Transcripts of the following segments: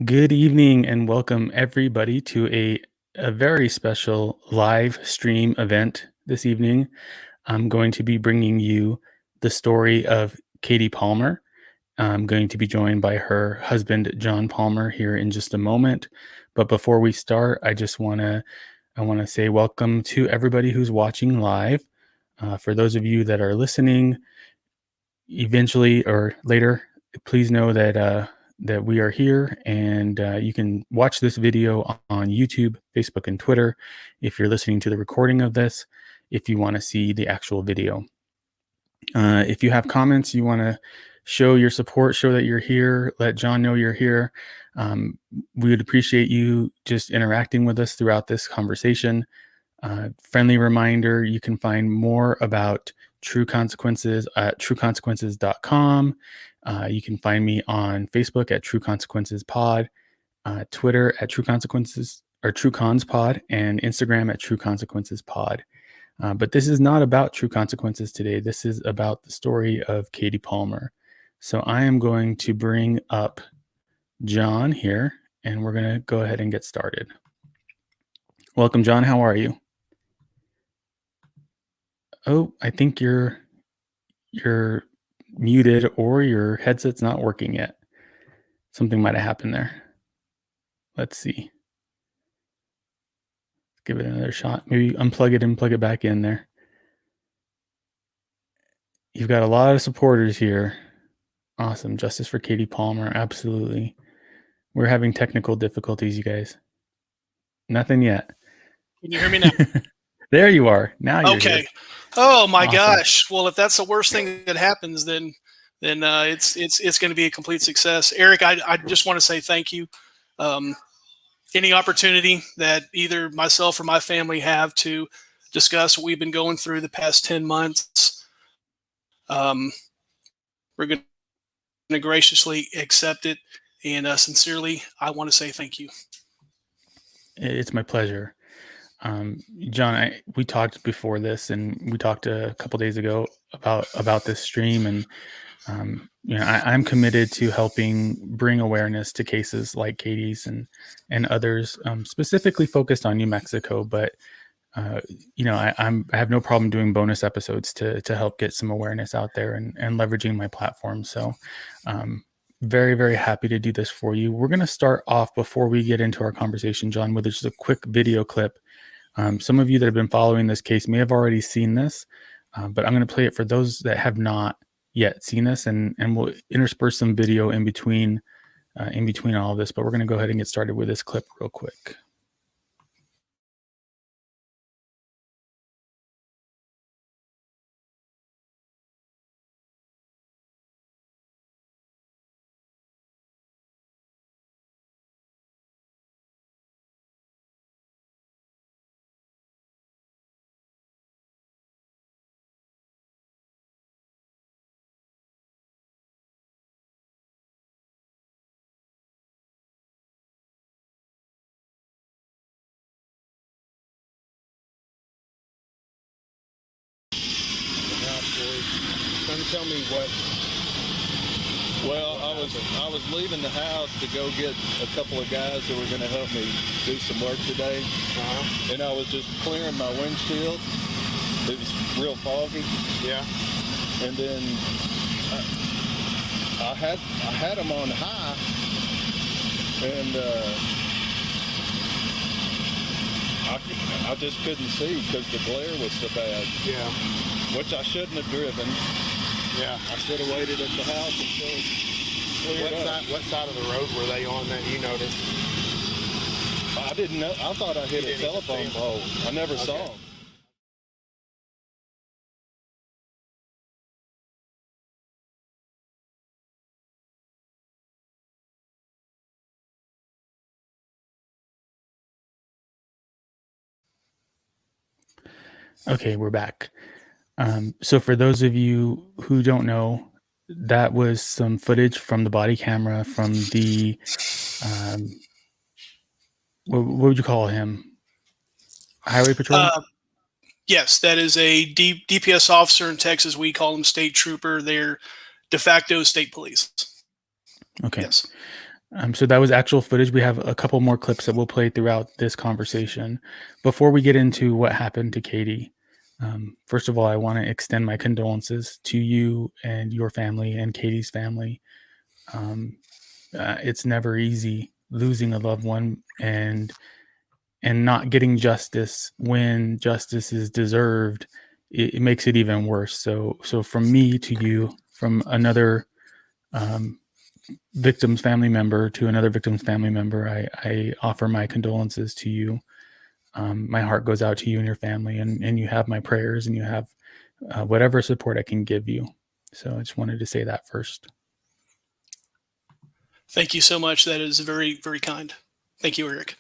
Good evening and welcome everybody to a very special live stream event this evening. I'm going to be bringing you the story of Katie Palmer. I'm going to be joined by her husband John Palmer here in just a moment. But before we start, I want to say welcome to everybody who's watching live. For those of you that are listening, eventually or later, please know that we are here, and you can watch this video on YouTube, Facebook, and Twitter if you're listening to the recording of this, if you want to see the actual video. If you have comments, you want to show your support, show that you're here, let John know you're here. We would appreciate you just interacting with us throughout this conversation. Friendly reminder, you can find more about True Consequences at trueconsequences.com. You can find me on Facebook at True Consequences Pod, Twitter at True Consequences or True Cons Pod, and Instagram at True Consequences Pod. But this is not about True Consequences today. This is about the story of Katie Palmer. So I am going to bring up John here, and we're going to go ahead and get started. Welcome, John. How are you? Oh, I think you're muted or your headset's not working yet. Something might have happened there. Let's see. Give it another shot. Maybe unplug it and plug it back in there. You've got a lot of supporters here. Awesome. Justice for Katie Palmer. Absolutely. We're having technical difficulties, you guys. Nothing yet. Can you hear me now? There you are. Now you're okay. Here. Oh my gosh. Well, if that's the worst thing that happens, then it's going to be a complete success. Eric, I just want to say thank you. Any opportunity that either myself or my family have to discuss what we've been going through the past 10 months, we're going to graciously accept it. And sincerely, I want to say thank you. It's my pleasure. John, we talked before this, and we talked a couple days ago about this stream, and I'm committed to helping bring awareness to cases like Katie's and others, specifically focused on New Mexico. But I have no problem doing bonus episodes to help get some awareness out there and leveraging my platform. So very, very happy to do this for you. We're going to start off, before we get into our conversation, John, with just a quick video clip. Some of you that have been following this case may have already seen this, but I'm going to play it for those that have not yet seen this, and we'll intersperse some video in between all of this. But we're going to go ahead and get started with this clip real quick. Tell me what. Well, I was leaving the house to go get a couple of guys who were going to help me do some work today, and I was just clearing my windshield. It was real foggy. Yeah. And then I had them on high, and I just couldn't see because the glare was so bad. Yeah. Which I shouldn't have driven. Yeah, I should have waited at the house until it cleared up. What side of the road were they on that you noticed? I didn't know. I thought I hit a telephone pole. I never saw them. Okay, we're back. So for those of you who don't know, that was some footage from the body camera from the, what would you call him? Highway Patrol? Yes, that is a DPS officer in Texas. We call them state trooper. They're de facto state police. Okay. Yes. So that was actual footage. We have a couple more clips that we'll play throughout this conversation. Before we get into what happened to Katie, first of all, I want to extend my condolences to you and your family and Katie's family. It's never easy losing a loved one and not getting justice when justice is deserved. It makes it even worse. So from me to you, from another victim's family member to another victim's family member, I offer my condolences to you. My heart goes out to you and your family, and you have my prayers, and you have whatever support I can give you. So I just wanted to say that first. Thank you so much. That is very, very kind. Thank you, Eric.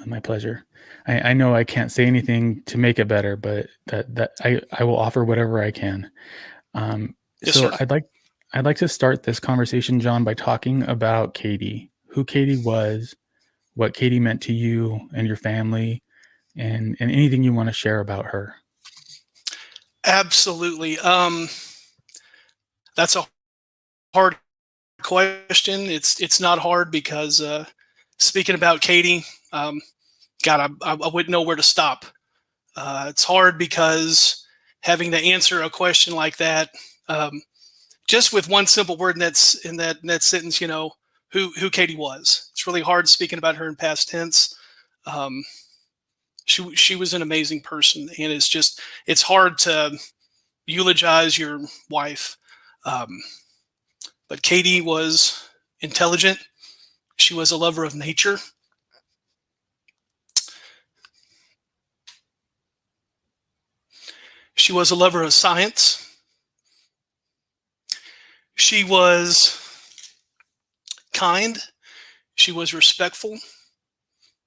My pleasure. I know I can't say anything to make it better, but that I will offer whatever I can. Yes, so sir. I'd like to start this conversation, John, by talking about Katie, who Katie was, what Katie meant to you and your family, and anything you want to share about her. Absolutely. That's a hard question. It's not hard because speaking about Katie, God, I wouldn't know where to stop. It's hard because having to answer a question like that, just with one simple word in that sentence, who Katie was. It's really hard speaking about her in past tense. She was an amazing person, and it's hard to eulogize your wife. But Katie was intelligent. She was a lover of nature. She was a lover of science. She was kind. She was respectful,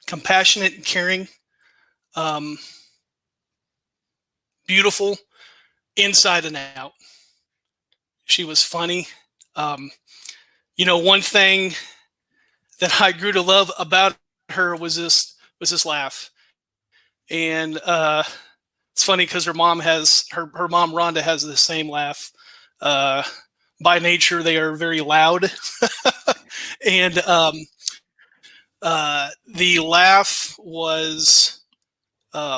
compassionate, and caring. Beautiful inside and out. She was funny. One thing that I grew to love about her was this laugh. And it's funny because her mom Rhonda has the same laugh. By nature, they are very loud. And the laugh was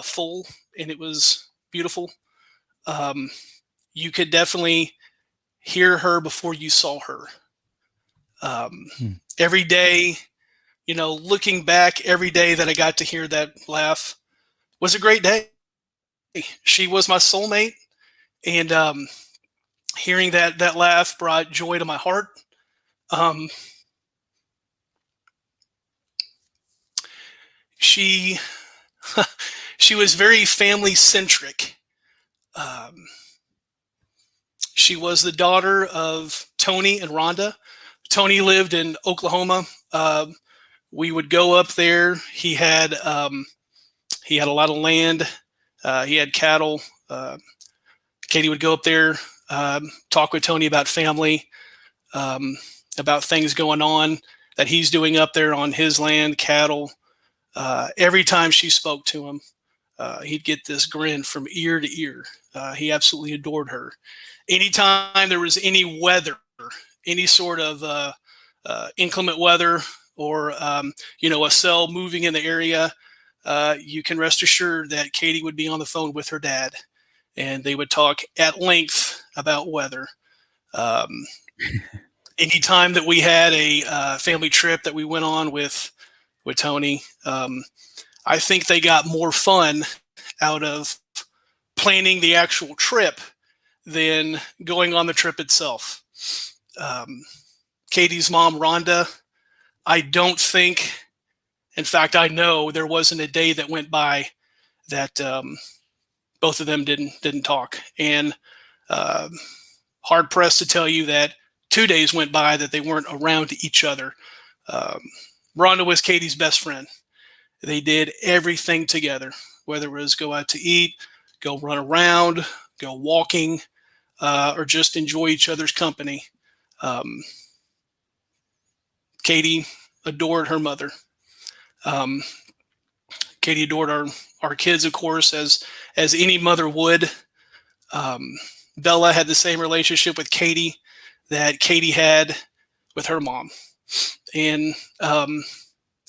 full, and it was beautiful. You could definitely hear her before you saw her. Every day, looking back, every day that I got to hear that laugh was a great day. She was my soulmate, and hearing that laugh brought joy to my heart. She was very family centric. She was the daughter of Tony and Rhonda. Tony lived in Oklahoma. We would go up there. He had a lot of land. He had cattle. Katie would go up there, talk with Tony about family, about things going on that he's doing up there on his land, cattle. Every time she spoke to him, he'd get this grin from ear to ear. He absolutely adored her. Anytime there was any weather, any sort of inclement weather, or a cell moving in the area, you can rest assured that Katie would be on the phone with her dad, and they would talk at length about weather. Anytime that we had a family trip that we went on with Tony, I think they got more fun out of planning the actual trip than going on the trip itself. Katie's mom, Rhonda, I don't think, in fact, I know there wasn't a day that went by that both of them didn't talk. And hard pressed to tell you that 2 days went by that they weren't around each other. Rhonda was Katie's best friend. They did everything together, whether it was go out to eat, go run around, go walking, or just enjoy each other's company. Katie adored her mother. Katie adored our kids, of course, as any mother would. Bella had the same relationship with Katie that Katie had with her mom. And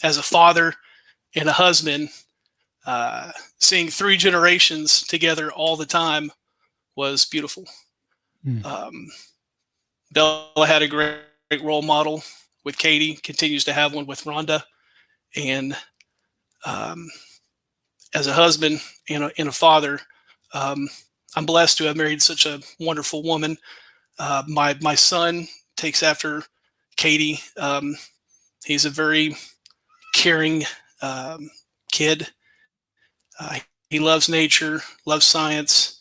as a father and a husband, seeing 3 generations together all the time was beautiful. Bella had a great role model with Katie, continues to have one with Rhonda. And as a husband and a father, I'm blessed to have married such a wonderful woman. My son takes after Katie. He's a very caring kid. He loves nature, loves science.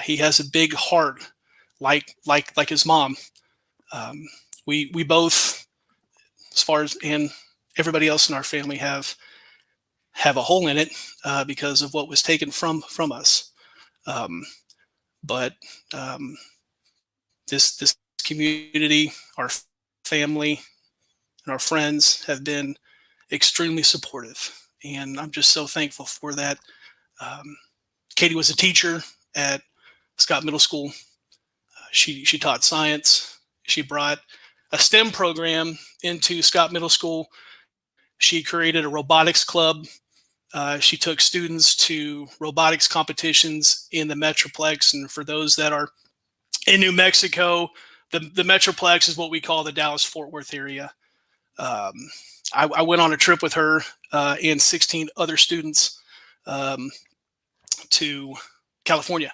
He has a big heart, like his mom. We both, as far as and everybody else in our family, have a hole in it because of what was taken from us. But this community, our family, and our friends have been extremely supportive, and I'm just so thankful for that. Katie was a teacher at Scott Middle School. She taught science. She brought a STEM program into Scott Middle School. She created a robotics club. She took students to robotics competitions in the Metroplex. And for those that are in New Mexico, the Metroplex is what we call the Dallas-Fort Worth area. I went on a trip with her and 16 other students to California.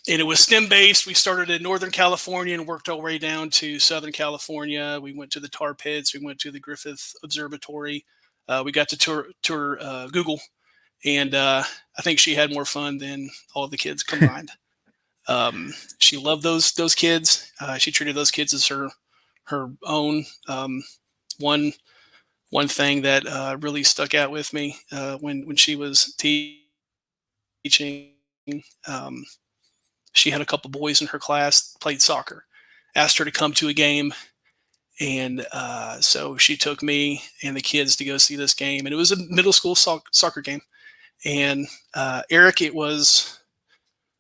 And it was STEM-based. We started in Northern California and worked our way down to Southern California. We went to the tar pits. We went to the Griffith Observatory. We got to tour Google. And I think she had more fun than all of the kids combined. She loved those kids. She treated those kids as her own. One thing that really stuck out with me when she was teaching, she had a couple boys in her class played soccer, asked her to come to a game. And so she took me and the kids to go see this game. And it was a middle school soccer game. And Eric, it was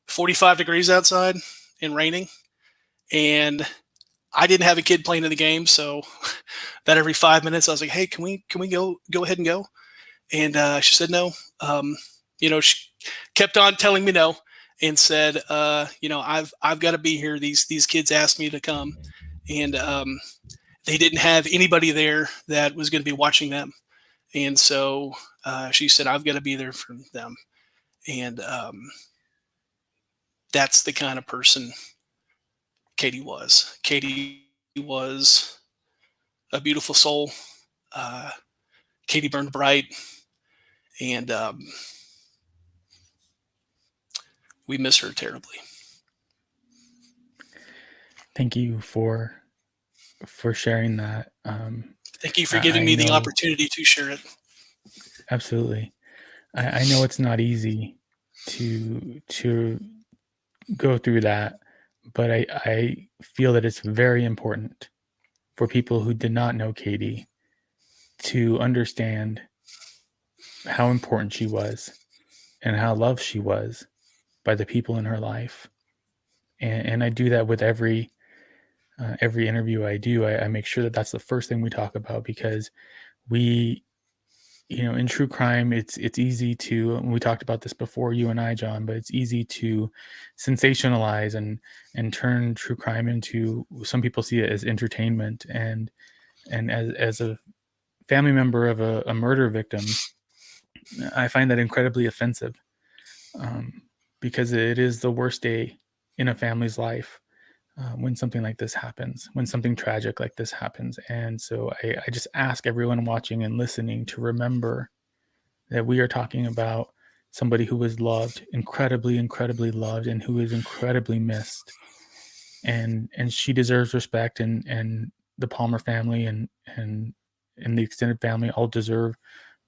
45 degrees outside and raining. And I didn't have a kid playing in the game. So that every 5 minutes, I was like, hey, can we go ahead and go? And she said no. She kept on telling me no. And said, I've got to be here. These kids asked me to come, and they didn't have anybody there that was going to be watching them. And so she said, I've got to be there for them. And that's the kind of person Katie was. Katie was a beautiful soul. Katie burned bright, and we miss her terribly. Thank you for sharing that. Thank you for giving me the opportunity to share it. Absolutely. I know it's not easy to go through that, but I feel that it's very important for people who did not know Katie to understand how important she was and how loved she was by the people in her life. And I do that with every interview I do. I make sure that that's the first thing we talk about, because we, in true crime, it's easy to, and we talked about this before, you and I, John, but it's easy to sensationalize and turn true crime into, some people see it as entertainment. And as a family member of a murder victim, I find that incredibly offensive, because it is the worst day in a family's life when something like this happens, when something tragic like this happens. And so I just ask everyone watching and listening to remember that we are talking about somebody who was loved, incredibly, incredibly loved, and who is incredibly missed. And she deserves respect, and the Palmer family and the extended family all deserve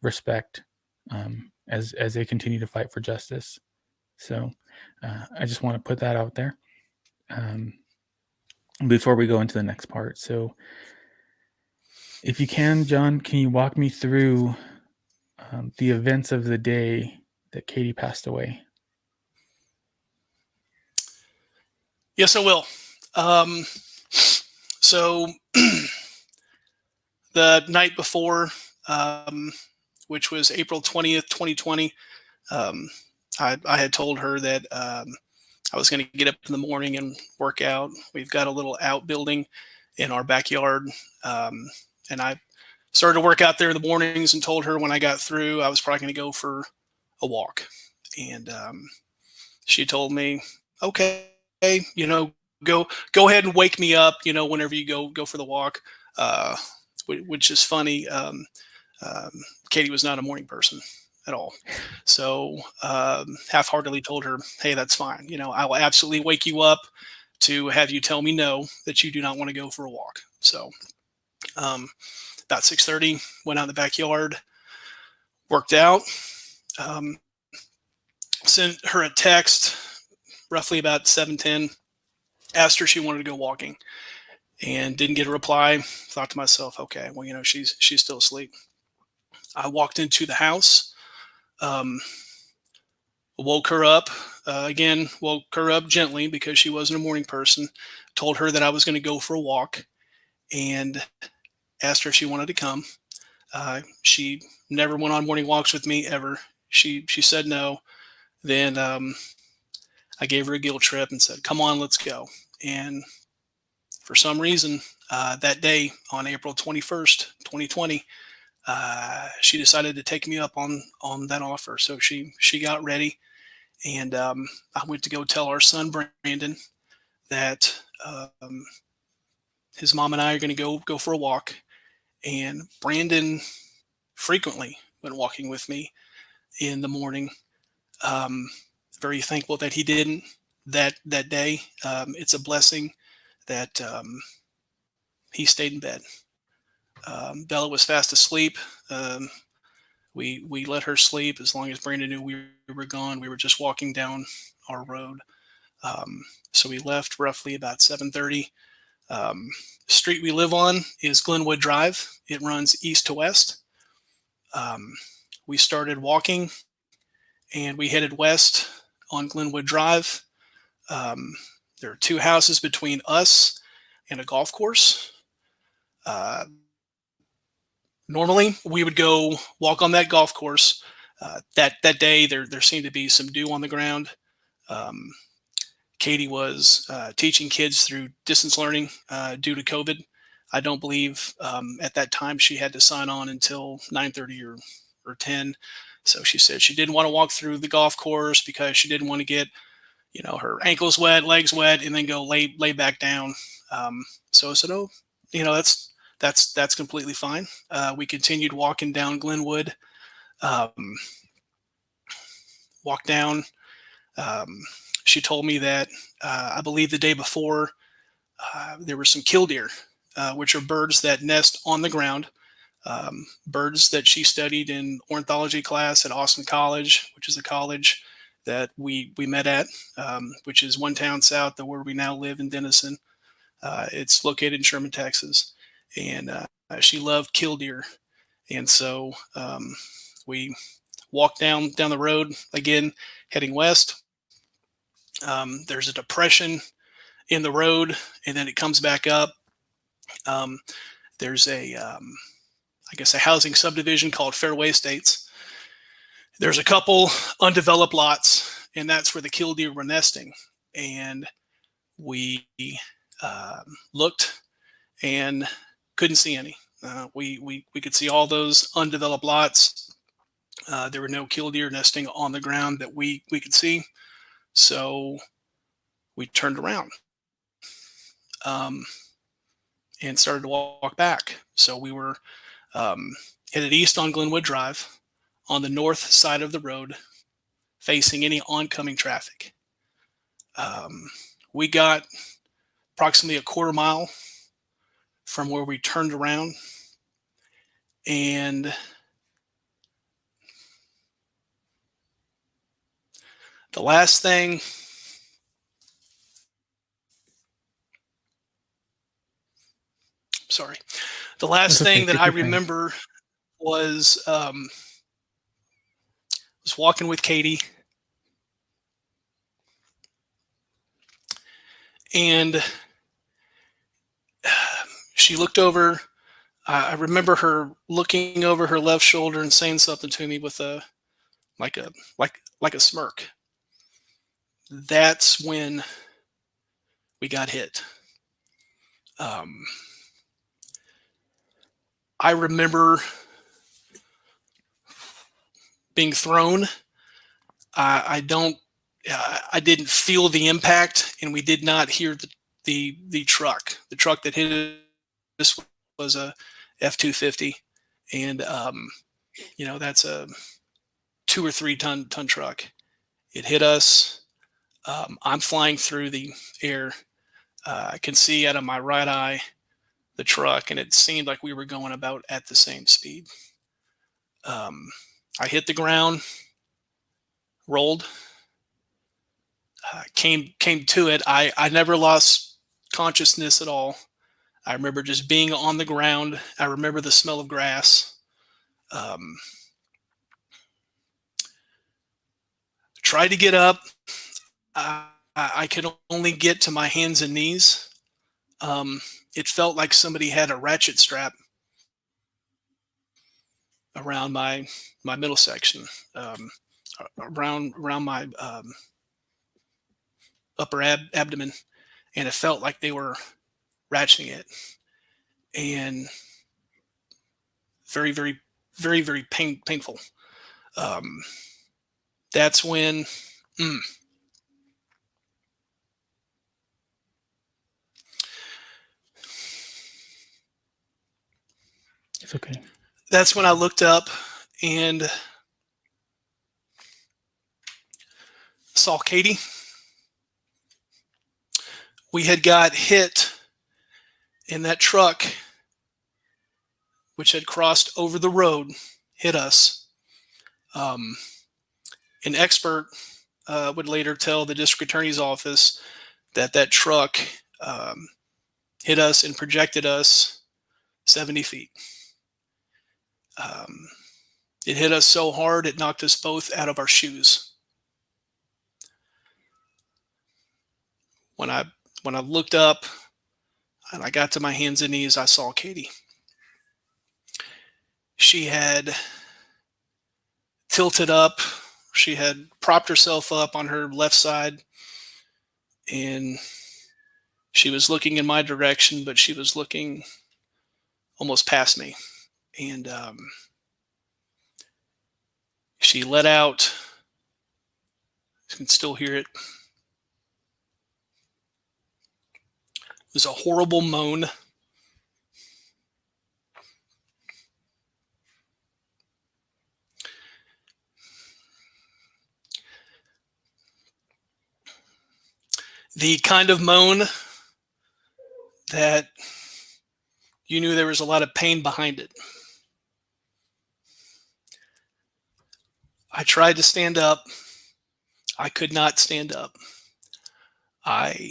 respect as they continue to fight for justice. So I just want to put that out there before we go into the next part. So if you can, John, can you walk me through the events of the day that Katie passed away? Yes, I will. So the night before, which was April 20th, 2020, I had told her that I was going to get up in the morning and work out. We've got a little outbuilding in our backyard, and I started to work out there in the mornings and told her when I got through I was probably going to go for a walk. And she told me, okay, go ahead and wake me up, whenever you go for the walk, which is funny. Katie was not a morning person at all. So half-heartedly told her, hey, that's fine. I will absolutely wake you up to have you tell me no, that you do not want to go for a walk. So about 6:30, went out in the backyard, worked out, sent her a text roughly about 7:10, asked her if she wanted to go walking, and didn't get a reply. Thought to myself, okay, well, she's still asleep. I walked into the house, woke her up, woke her up gently because she wasn't a morning person, told her that I was going to go for a walk, and asked her if she wanted to come. She never went on morning walks with me ever. She said no. Then I gave her a guilt trip and said, come on, let's go. And for some reason, that day on April 21st, 2020, she decided to take me up on that offer. So she got ready, and I went to go tell our son Brandon that his mom and I are going to go for a walk. And Brandon frequently went walking with me in the morning. Very thankful that he didn't that day. It's a blessing that he stayed in bed. Bella was fast asleep. We let her sleep as long as Brandon knew we were gone. We were just walking down our road. So we left roughly about 7:30. Street we live on is Glenwood Drive. It runs east to west. We started walking, and we headed west on Glenwood Drive. There are two houses between us and a golf course. Normally, we would go walk on that golf course. That day, there seemed to be some dew on the ground. Katie was teaching kids through distance learning due to COVID. I don't believe at that time she had to sign on until 9:30 or 10. So she said she didn't want to walk through the golf course because she didn't want to get, her ankles wet, legs wet, and then go lay back down. So I said, oh, that's completely fine. We continued walking down Glenwood. Walked down. She told me that I believe the day before there were some killdeer, which are birds that nest on the ground. Birds that she studied in ornithology class at Austin College, which is a college that we met at, which is one town south of where we now live in Denison. It's located in Sherman, Texas, and she loved killdeer, and so we walked down the road again, heading west. There's a depression in the road, and then it comes back up. There's a housing subdivision called Fairway Estates. There's a couple undeveloped lots, and that's where the killdeer were nesting. And we looked and couldn't see any. We could see all those undeveloped lots. There were no killdeer nesting on the ground that we could see. So we turned around and started to walk back. So we were headed east on Glenwood Drive on the north side of the road, facing any oncoming traffic. We got approximately a quarter mile from where we turned around, and the last thing that I remember was walking with Katie, and she looked over I remember her looking over her left shoulder and saying something to me with a like a like a smirk. That's when we got hit. Um, I remember being thrown. I don't. I didn't feel the impact, and we did not hear the truck. The truck that hit us was a F-250, and that's a 2 or 3 ton truck. It hit us. I'm flying through the air. I can see out of my right eye the truck, and it seemed like we were going about at the same speed. I hit the ground, rolled, came to it. I never lost consciousness at all. I remember just being on the ground. I remember the smell of grass. Tried to get up. I could only get to my hands and knees. It felt like somebody had a ratchet strap around my middle section, around my upper abdomen, and it felt like they were ratcheting it, and very, very, very, very painful. That's when It's okay. That's when I looked up and saw Katie. We had got hit in that truck, which had crossed over the road, hit us. An expert would later tell the district attorney's office that truck hit us and projected us 70 feet. It hit us so hard it knocked us both out of our shoes. When I looked up and I got to my hands and knees, I saw Katie. She had tilted up. She had propped herself up on her left side, and she was looking in my direction, but she was looking almost past me. And she let out, you can still hear it. It was a horrible moan. The kind of moan that you knew there was a lot of pain behind it. I tried to stand up. I could not stand up. I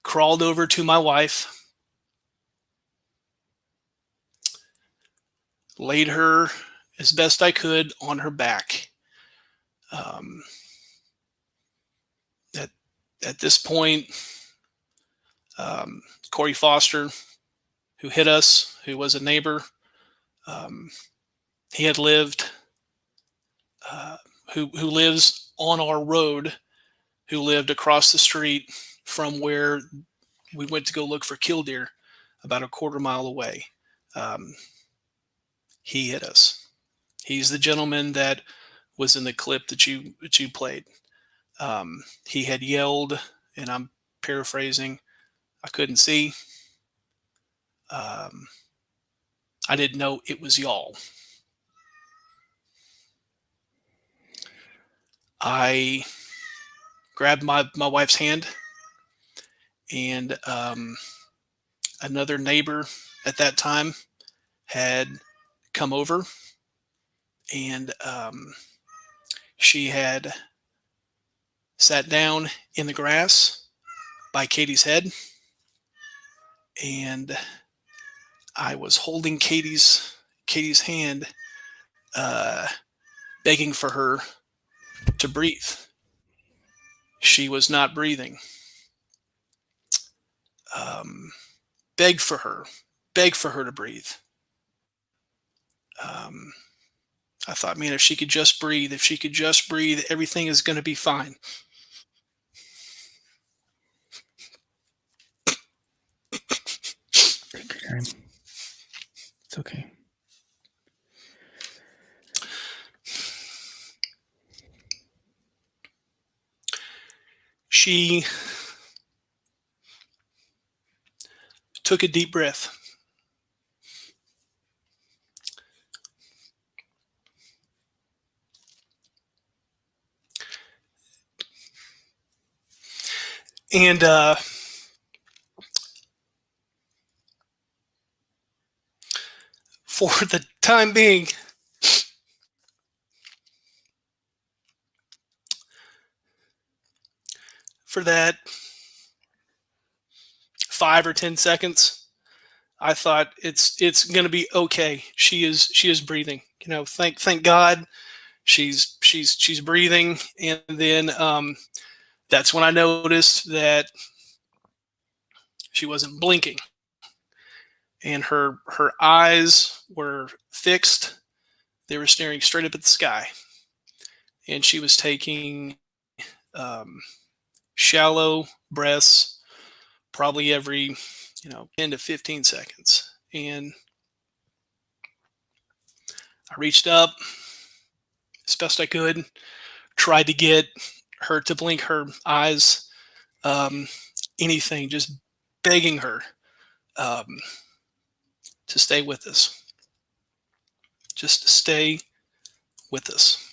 crawled over to my wife, laid her as best I could on her back. At this point, Cory Foster, who hit us, who was a neighbor, he had lived, who lives on our road, who lived across the street from where we went to go look for killdeer, about a quarter mile away. He hit us. He's the gentleman that was in the clip that you played. He had yelled, and I'm paraphrasing, I couldn't see. I didn't know it was y'all. I grabbed my wife's hand, and another neighbor at that time had come over, and she had sat down in the grass by Katie's head, and I was holding Katie's hand, begging for her to breathe. She was not breathing. Begged for her beg for her to breathe. I thought, man, if she could just breathe, everything is going to be fine. Take your time. It's okay. She took a deep breath. And for the time being, for that 5 or 10 seconds, I thought it's going to be okay. She is breathing. Thank God she's breathing. And then that's when I noticed that she wasn't blinking, and her eyes were fixed. They were staring straight up at the sky, and she was taking shallow breaths, probably every 10 to 15 seconds. And I reached up as best I could, tried to get her to blink her eyes, anything, just begging her to stay with us, just to stay with us.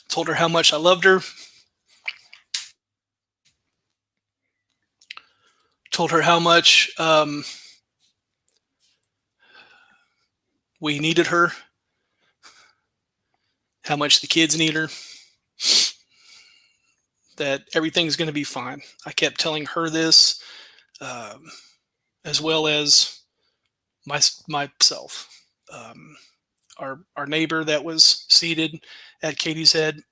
Told her how much I loved her. Told her how much we needed her, how much the kids need her, that everything's going to be fine. I kept telling her this, as well as myself. Our neighbor that was seated at Katie's head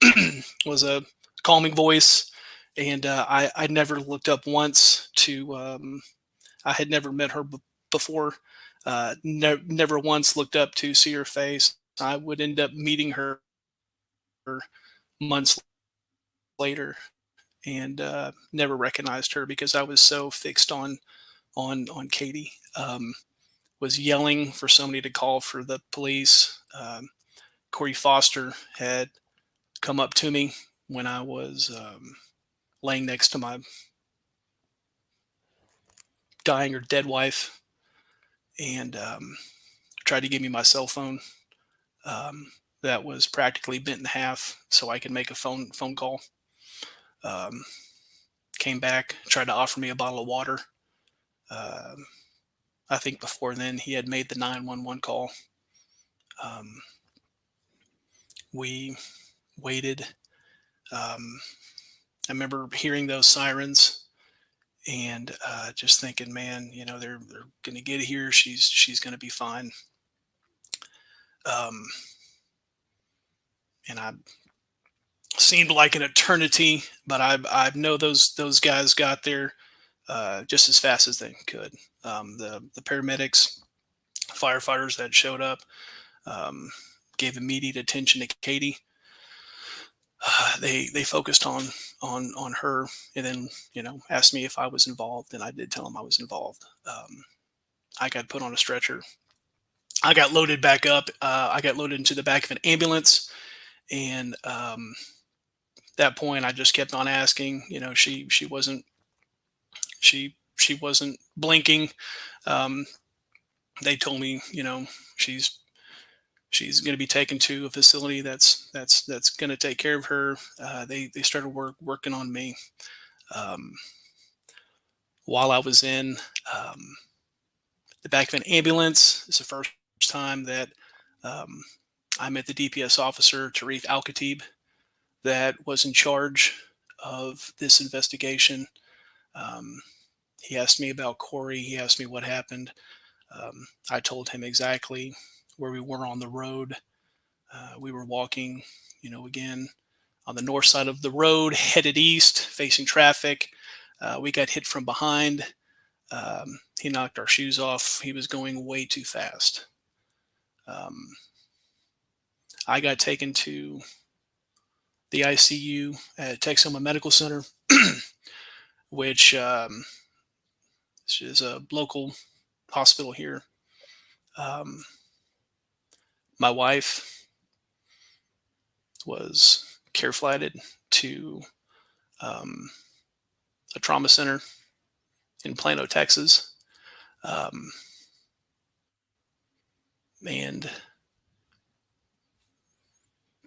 was a calming voice, and I never looked up once to. I had never met her before. Never once looked up to see her face. I would end up meeting her months later, and never recognized her because I was so fixed on Katie. Was yelling for somebody to call for the police. Cory Foster had come up to me when I was laying next to my dying or dead wife, and tried to give me my cell phone that was practically bent in half so I could make a phone call. Came back, tried to offer me a bottle of water. I think before then he had made the 911 call. We waited. I remember hearing those sirens and just thinking, man, they're going to get here. She's going to be fine. And I seemed like an eternity, but I know those guys got there just as fast as they could. The paramedics, firefighters that showed up, gave immediate attention to Katie. They focused on her, and then asked me if I was involved, and I did tell them I was involved. I got put on a stretcher. I got loaded back up. I got loaded into the back of an ambulance, and that point I just kept on asking. She wasn't blinking. They told me she's going to be taken to a facility that's going to take care of her. They started working on me while I was in the back of an ambulance. It's the first time that I met the DPS officer, Tarif Al-Khatib, that was in charge of this investigation. He asked me about Cory. He asked me what happened. I told him exactly where we were on the road. We were walking, again, on the north side of the road, headed east, facing traffic. We got hit from behind. He knocked our shoes off. He was going way too fast. I got taken to the ICU at Texoma Medical Center, which is a local hospital here. My wife was care flighted to a trauma center in Plano, Texas. And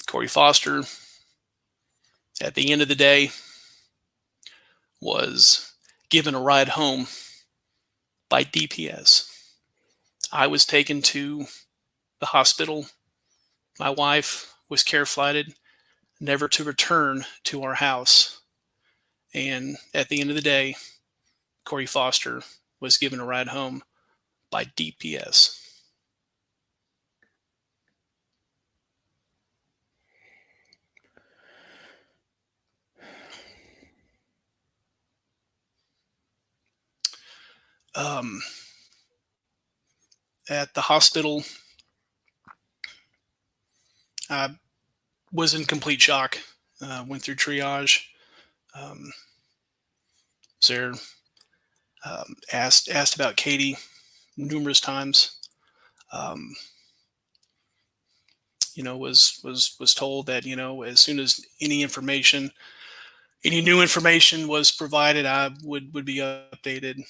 Cory Foster, at the end of the day, was given a ride home by DPS. I was taken to the hospital. My wife was care flighted, never to return to our house. And at the end of the day, Cory Foster was given a ride home by DPS. At the hospital, I was in complete shock. Went through triage. There, asked about Katie numerous times. Was told that as soon as any new information was provided, I would be updated.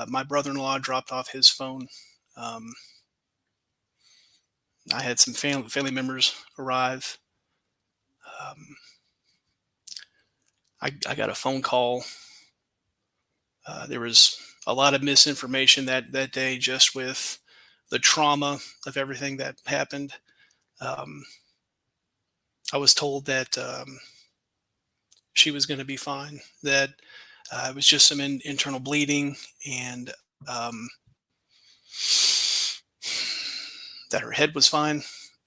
My brother-in-law dropped off his phone. I had some family members arrive. I got a phone call. There was a lot of misinformation that day, just with the trauma of everything that happened. I was told that she was going to be fine, that it was just some internal bleeding, and that her head was fine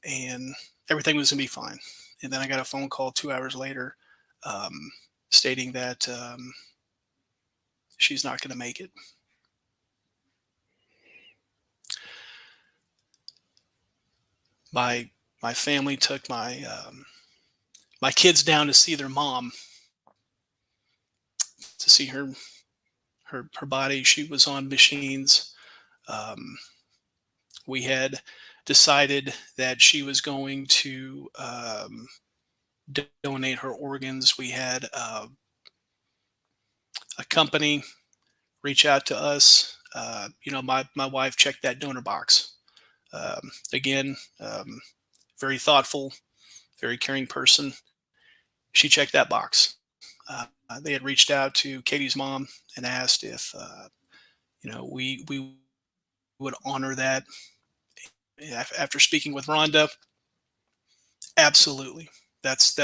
and everything was going to be fine. And then I got a phone call 2 hours later stating that she's not going to make it. My family took my kids down to see their mom, to see her body. She was on machines. We had decided that she was going to donate her organs. We had a company reach out to us. My wife checked that donor box. Again, very thoughtful, very caring person. She checked that box. They had reached out to Katie's mom and asked if we would honor that. After speaking with Rhonda, absolutely, that's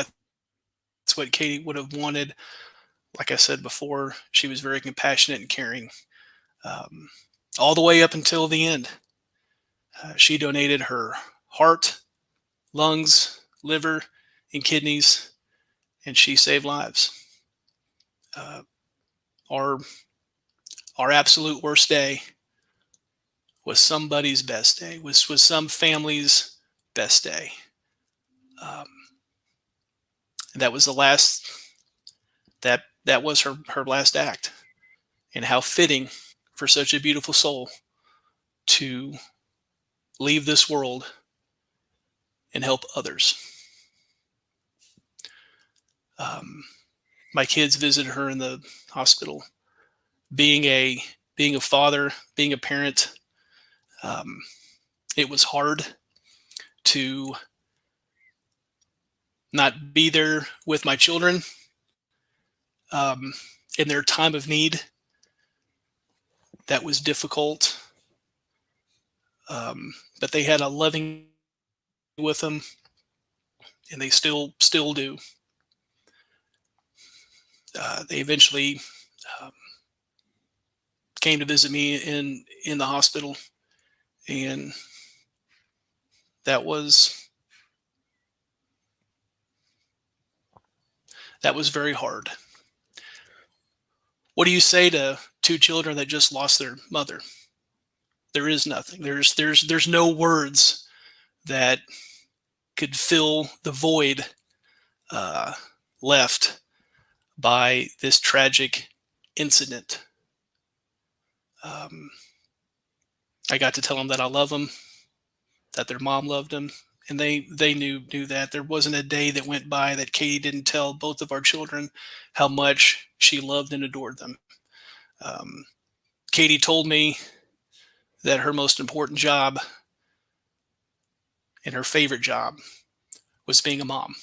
what Katie would have wanted. Like I said before, she was very compassionate and caring, all the way up until the end. She donated her heart, lungs, liver, and kidneys, and she saved lives. Our absolute worst day was somebody's best day, was some family's best day. That was the last, that was her last act. And how fitting for such a beautiful soul to leave this world and help others. My kids visited her in the hospital. Being a father, being a parent, it was hard to not be there with my children in their time of need. That was difficult, but they had a loving with them, and they still do. They eventually came to visit me in the hospital, and that was very hard. What do you say to two children that just lost their mother? There is nothing. There's no words that could fill the void uh, left by this tragic incident. I got to tell them that I love them, that their mom loved them, and they knew that. There wasn't a day that went by that Katie didn't tell both of our children how much she loved and adored them. Katie told me that her most important job and her favorite job was being a mom.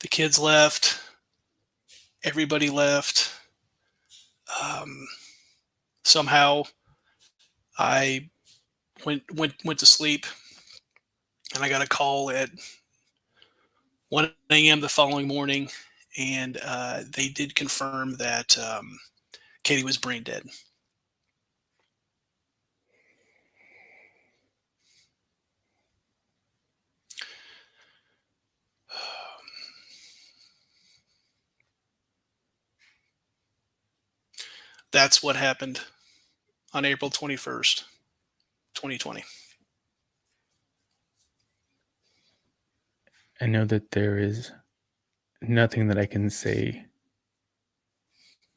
The kids left. Everybody left. Somehow I went to sleep, and I got a call at 1 a.m. the following morning, and they did confirm that Katie was brain dead. That's what happened on April 21st, 2020. I know that there is nothing that I can say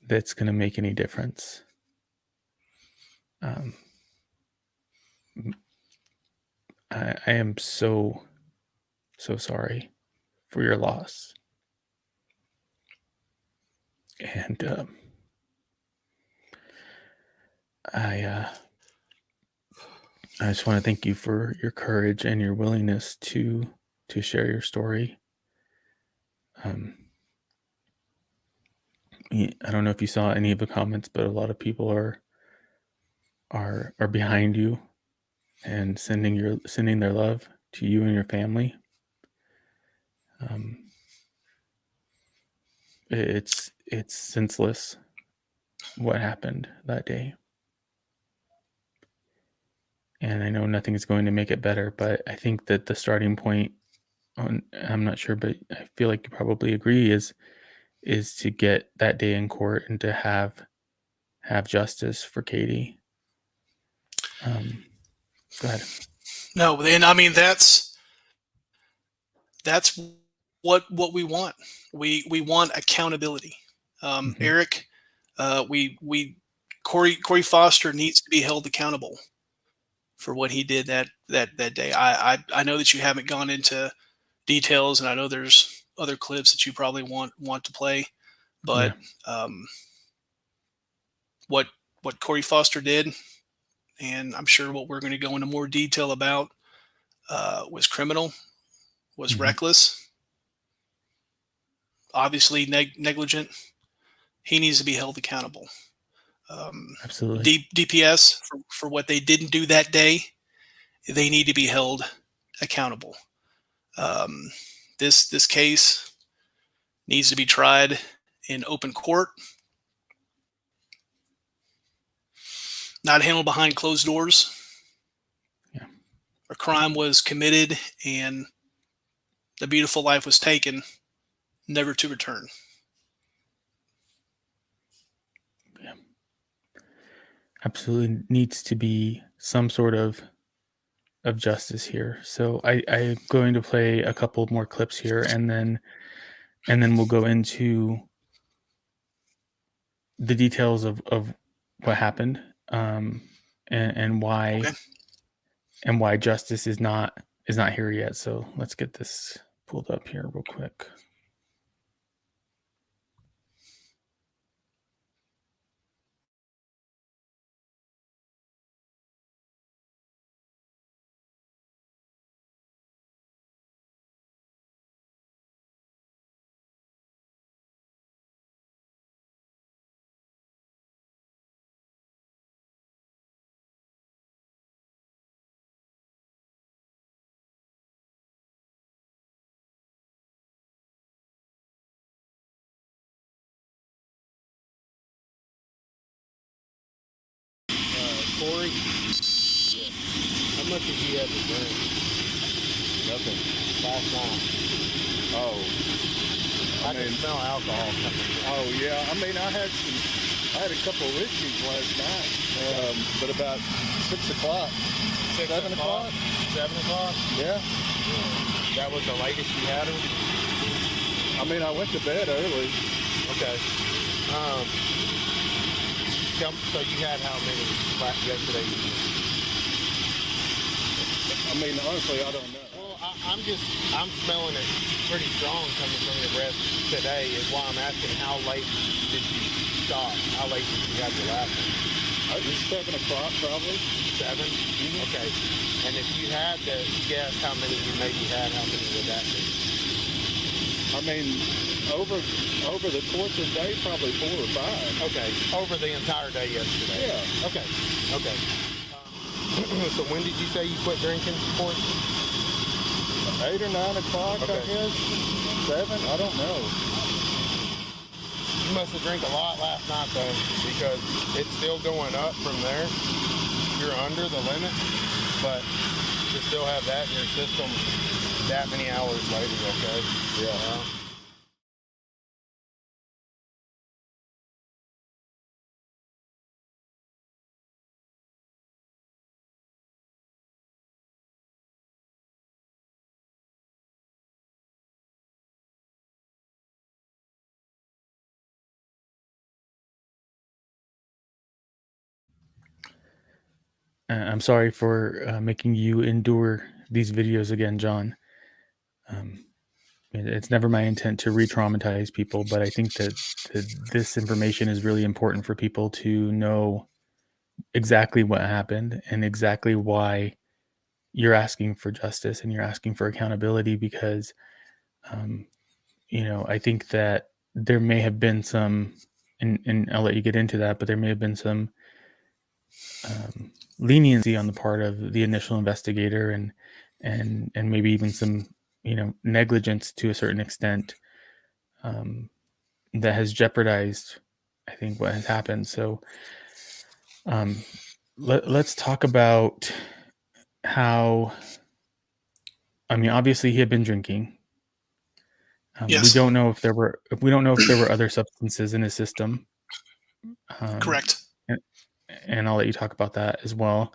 that's going to make any difference. I am so sorry for your loss. And I just want to thank you for your courage and your willingness to share your story. I don't know if you saw any of the comments, but a lot of people are behind you and sending their love to you and your family. It's senseless what happened that day. And I know nothing is going to make it better, but I think that the starting point I'm not sure, but I feel like you probably agree is to get that day in court and to have justice for Katie. Go ahead. No, and I mean that's what we want. We want accountability. Eric, Cory Foster needs to be held accountable for what he did that day. I know that you haven't gone into details, and I know there's other clips that you probably want to play, but what Cory Foster did, and I'm sure what we're going to go into more detail about, was criminal, was reckless, obviously negligent. He needs to be held accountable. Absolutely. DPS for what they didn't do that day, they need to be held accountable. This case needs to be tried in open court, not handled behind closed doors. Yeah. A crime was committed and the beautiful life was taken, never to return. Yeah. Absolutely needs to be some sort of justice here. So I'm going to play a couple more clips here, and then we'll go into the details of what happened, and why and why justice is not here yet. So let's get this pulled up here real quick. Cory? Yeah. How much did you have to drink? Nothing. Last night. Oh. I can smell alcohol coming. Oh yeah, I mean I had a couple of whiskeys last night, but about 6 o'clock. 7 o'clock? 7 o'clock? Yeah. That was the latest you had them? I mean, I went to bed early. Okay. So you had how many yesterday? I mean, honestly, I don't know. Well, I'm smelling it pretty strong coming from your breath today is why I'm asking how late did you stop? How late did you have your last one? It was 7 o'clock probably. 7? Mm-hmm. Okay. And if you had to guess how many you maybe had, how many would that be? I mean, over the course of the day, probably 4 or 5. Okay. Over the entire day yesterday? Yeah. Okay. Okay. So when did you say you quit drinking, Cory? 8 or 9 o'clock, okay. I guess. 7? I don't know. You must have drank a lot last night, though, because it's still going up from there. You're under the limit, but to still have that in your system that many hours later, okay? Yeah. I'm sorry for making you endure these videos again, John. It's never my intent to re-traumatize people, but I think that this information is really important for people to know exactly what happened and exactly why you're asking for justice and you're asking for accountability, because I think that there may have been some, and I'll let you get into that, but there may have been some leniency on the part of the initial investigator, and maybe even some negligence to a certain extent, that has jeopardized, I think, what has happened. So let's talk about how, I mean, obviously he had been drinking. Yes. We don't know if there were other substances in his system. Correct. And I'll let you talk about that as well.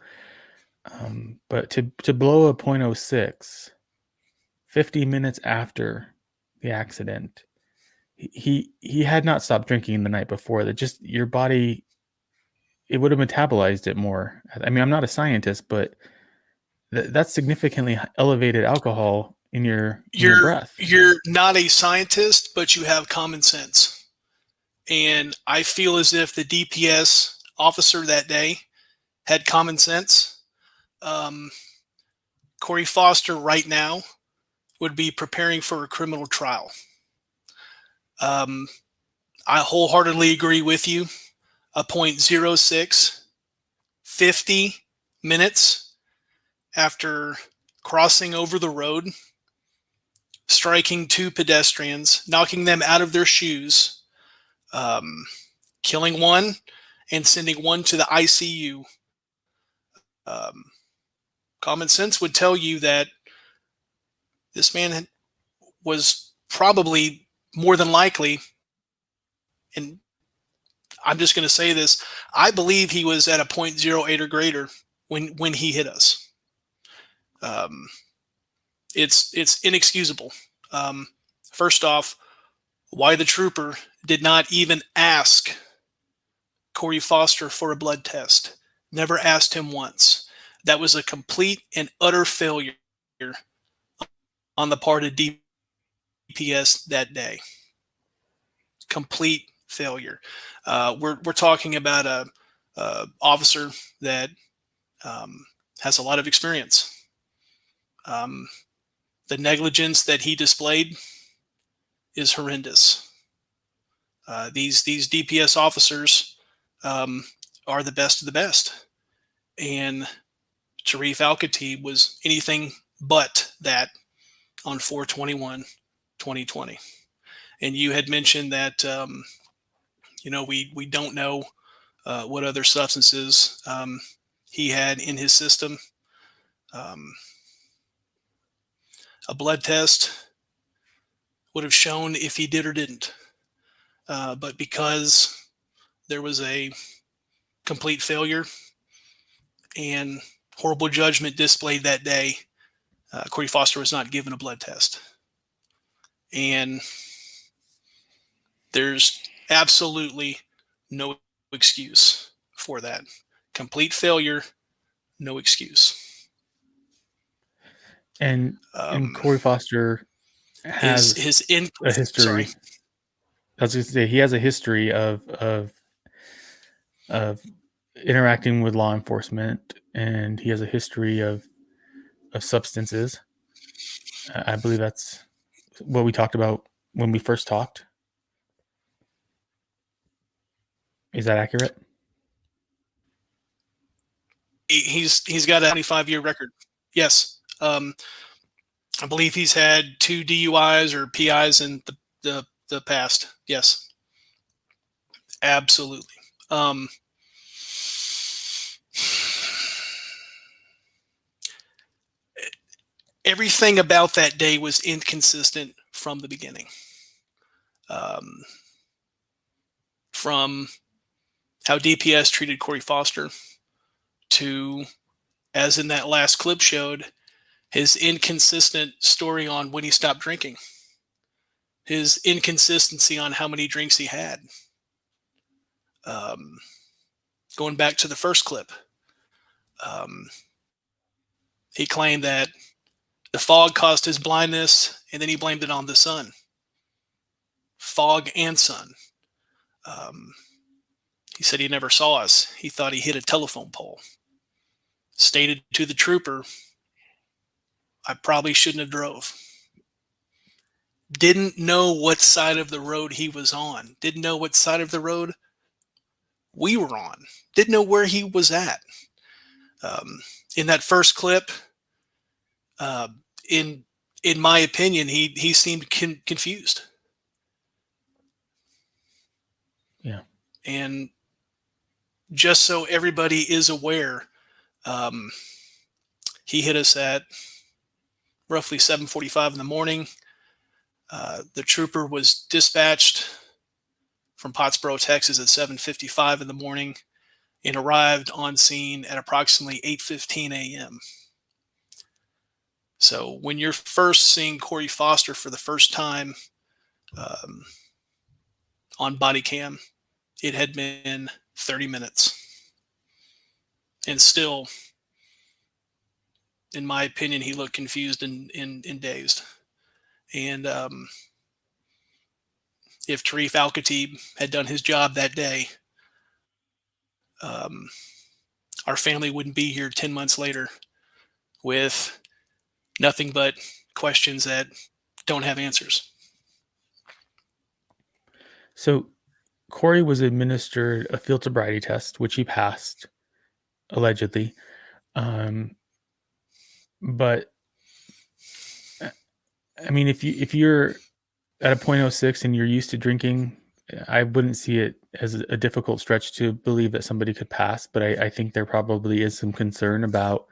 But to blow a .06 50 minutes after the accident, he had not stopped drinking the night before. That just, your body, it would have metabolized it more. I mean, I'm not a scientist, but that's significantly elevated alcohol in your breath. You're not a scientist, but you have common sense. And I feel as if the DPS officer that day had common sense. Cory Foster right now would be preparing for a criminal trial. I wholeheartedly agree with you. A .06, 50 minutes after crossing over the road, striking 2 pedestrians, knocking them out of their shoes, killing one and sending one to the ICU. Common sense would tell you that this man was probably, more than likely, and I'm just going to say this, I believe he was at a .08 or greater when he hit us. It's inexcusable. First off, why the trooper did not even ask Cory Foster for a blood test. Never asked him once. That was a complete and utter failure on the part of DPS that day. Complete failure. We're talking about a officer that has a lot of experience. The negligence that he displayed is horrendous. These DPS officers are the best of the best, and Sharif Al-Khatib was anything but that on 4/21/2020. And you had mentioned that we don't know what other substances he had in his system. A blood test would have shown if he did or didn't. But because there was a complete failure and horrible judgment displayed that day, Cory Foster was not given a blood test. And there's absolutely no excuse for that. Complete failure, no excuse. And Cory Foster has a history. Sorry. I was going to say he has a history of interacting with law enforcement, and he has a history of substances. I believe that's what we talked about when we first talked. Is that accurate? He's got a 25-year record. Yes. I believe he's had 2 DUIs or PIs in the past. Yes. Absolutely. Everything about that day was inconsistent from the beginning. From how DPS treated Cory Foster to, as in that last clip showed, his inconsistent story on when he stopped drinking, his inconsistency on how many drinks he had. Going back to the first clip, he claimed that the fog caused his blindness, and then he blamed it on the sun. Fog and sun. He said he never saw us. He thought he hit a telephone pole. Stated to the trooper, I probably shouldn't have drove. Didn't know what side of the road he was on. Didn't know what side of the road we were on. Didn't know where he was at. In that first clip, in my opinion, he seemed confused. Yeah. And just so everybody is aware, he hit us at roughly 7:45 in the morning. The trooper was dispatched from Pottsboro, Texas at 7:55 in the morning and arrived on scene at approximately 8:15 a.m. So when you're first seeing Cory Foster for the first time on body cam, it had been 30 minutes. And still, in my opinion, he looked confused and dazed. And if Tarif Al-Khatib had done his job that day, our family wouldn't be here 10 months later with nothing but questions that don't have answers. So Cory was administered a field sobriety test, which he passed, allegedly. But I mean, if you're at a .06 and you're used to drinking, I wouldn't see it as a difficult stretch to believe that somebody could pass. But I think there probably is some concern about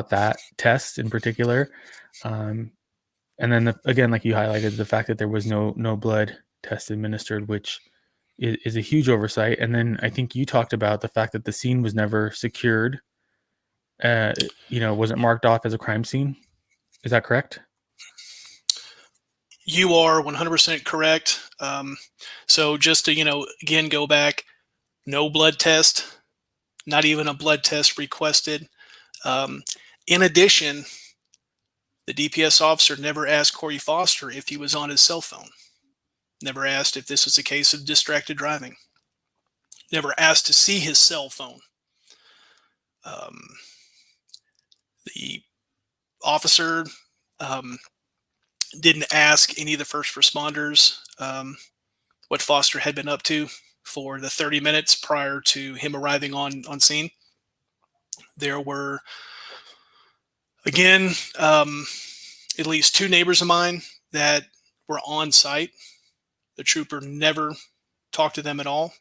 that test in particular. And then again, like you highlighted, the fact that there was no blood test administered, which is a huge oversight. And then I think you talked about the fact that the scene was never secured. Wasn't marked off as a crime scene. Is that correct? You are 100% correct. So just to, again, go back, no blood test, not even a blood test requested. In addition, the DPS officer never asked Cory Foster if he was on his cell phone. Never asked if this was a case of distracted driving. Never asked to see his cell phone. The officer didn't ask any of the first responders what Foster had been up to for the 30 minutes prior to him arriving on scene. There were, again, at least 2 neighbors of mine that were on site. The trooper never talked to them at all.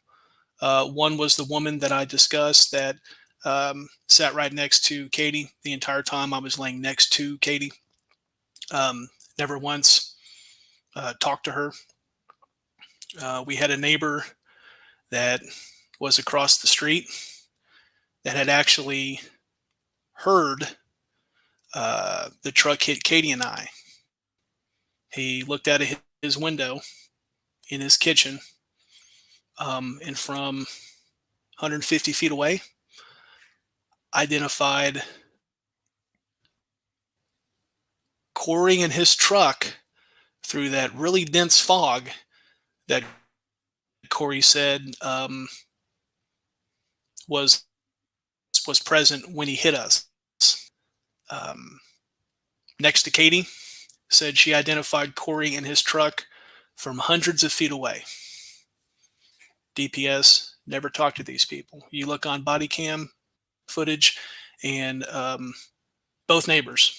One was the woman that I discussed that sat right next to Katie the entire time I was laying next to Katie. Never once talk to her. We had a neighbor that was across the street that had actually heard the truck hit Katie and I. He looked out of his window in his kitchen, and from 150 feet away, identified Cory and his truck through that really dense fog that Cory said was present when he hit us. Next to Katie, said she identified Cory and his truck from hundreds of feet away. DPS never talked to these people. You look on body cam footage, and both neighbors,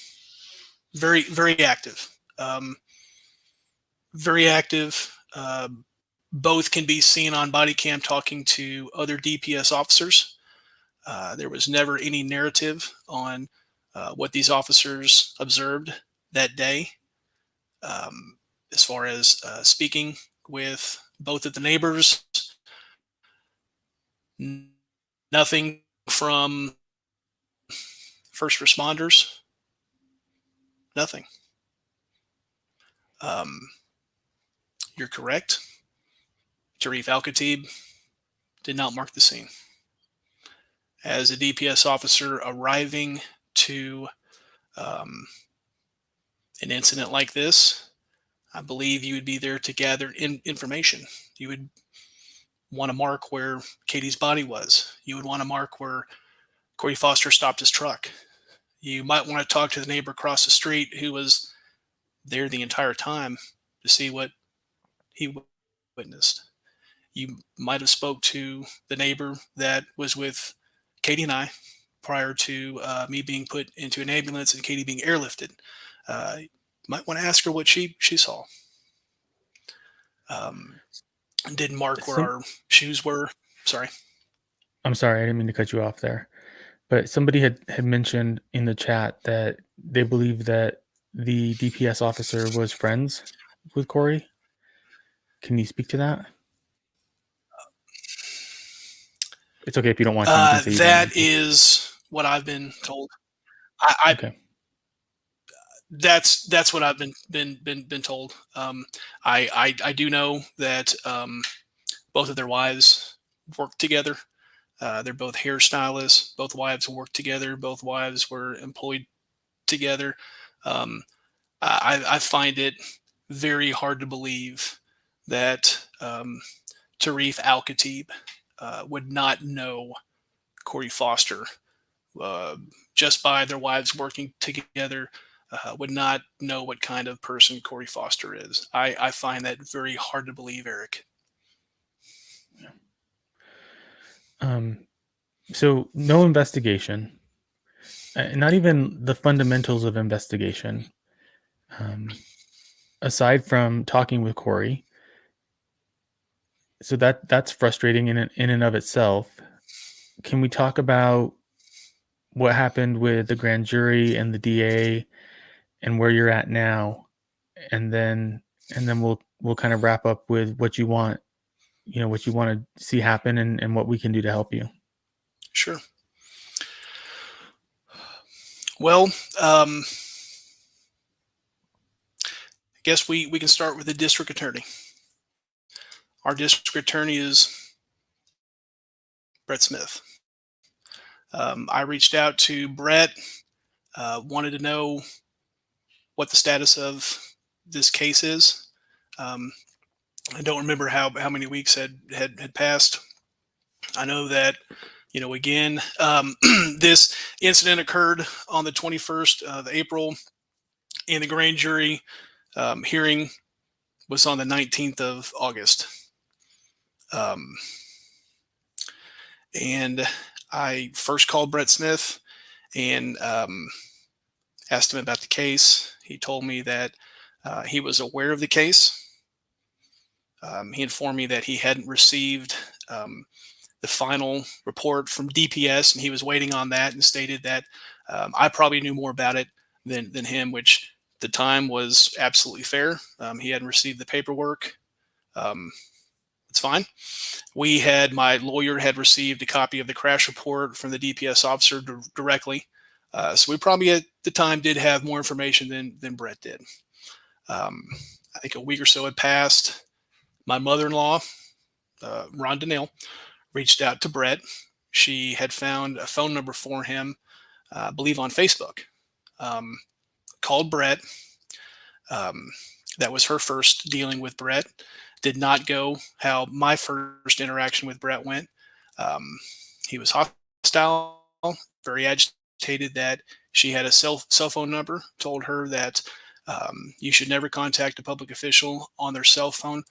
very, very active. Very active. Both can be seen on body cam talking to other DPS officers. There was never any narrative on what these officers observed that day, as far as speaking with both of the neighbors. Nothing from first responders. Nothing. You're correct. Tarif Al-Khatib did not mark the scene. As a DPS officer arriving to an incident like this, I believe you would be there to gather information. You would want to mark where Katie's body was. You would want to mark where Cory Foster stopped his truck. You might want to talk to the neighbor across the street who was there the entire time to see what he witnessed. You might have spoke to the neighbor that was with Katie and I prior to me being put into an ambulance and Katie being airlifted. You might want to ask her what she saw. Didn't mark where our shoes were. Sorry. I'm sorry, I didn't mean to cut you off there. But somebody had mentioned in the chat that they believe that the DPS officer was friends with Cory. Can you speak to that? It's okay if you don't want to. That is what I've been told. Okay. That's what I've been told. I do know that both of their wives worked together. They're both hairstylists. Both wives worked together. Both wives were employed together. I find it very hard to believe that Tarif Al-Khatib would not know Cory Foster just by their wives working together. Would not know what kind of person Cory Foster is. I find that very hard to believe, Eric. So no investigation, not even the fundamentals of investigation. Aside from talking with Cory, so that's frustrating in and of itself. Can we talk about what happened with the grand jury and the DA and where you're at now, and then we'll kind of wrap up with what you want, what you want to see happen and what we can do to help you. Sure. Well, I guess we can start with the district attorney. Our district attorney is Brett Smith. I reached out to Brett, wanted to know what the status of this case is. I don't remember how many weeks had passed. I know that, again, this incident occurred on the 21st of April, and the grand jury hearing was on the 19th of August. And I first called Brett Smith and asked him about the case. He told me that he was aware of the case. He informed me that he hadn't received the final report from DPS, and he was waiting on that, and stated that I probably knew more about it than him, which the time was absolutely fair. He hadn't received the paperwork. It's fine. My lawyer had received a copy of the crash report from the DPS officer directly. So we probably at the time did have more information than Brett did. I think a week or so had passed. My mother-in-law, Rhonda Neal, reached out to Brett. She had found a phone number for him, I believe on Facebook. Called Brett. That was her first dealing with Brett. Did not go how my first interaction with Brett went. He was hostile, very agitated that she had a cell phone number, told her that you should never contact a public official on their cell phone,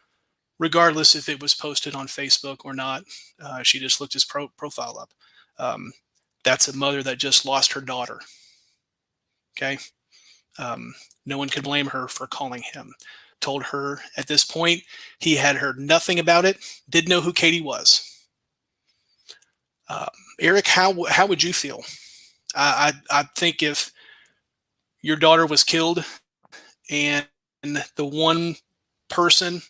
regardless if it was posted on Facebook or not. She just looked his profile up. That's a mother that just lost her daughter. Okay. No one could blame her for calling him. Told her at this point he had heard nothing about it, didn't know who Katie was. Eric, how would you feel? I think if your daughter was killed and the one person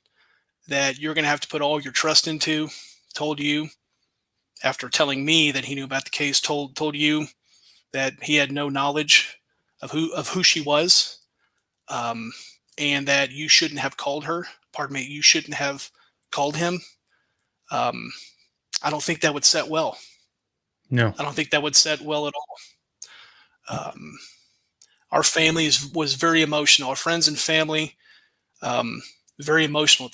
that you're going to have to put all your trust into told you, after telling me that he knew about the case, told you that he had no knowledge of who she was, and that you shouldn't have called her. Pardon me, you shouldn't have called him. I don't think that would set well. No, I don't think that would set well at all. Our family was very emotional. Our friends and family, very emotional at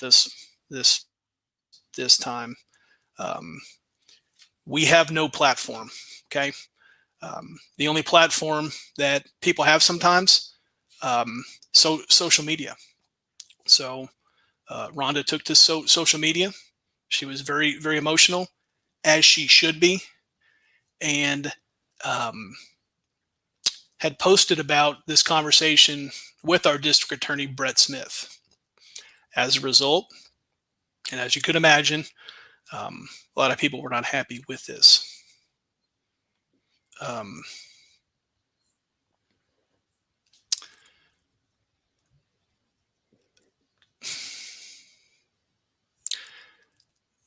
this time. We have no platform. Okay. The only platform that people have sometimes, social media. So Rhonda took to social media. She was very, very emotional, as she should be, and had posted about this conversation with our district attorney, Brett Smith. As a result, and as you could imagine, a lot of people were not happy with this.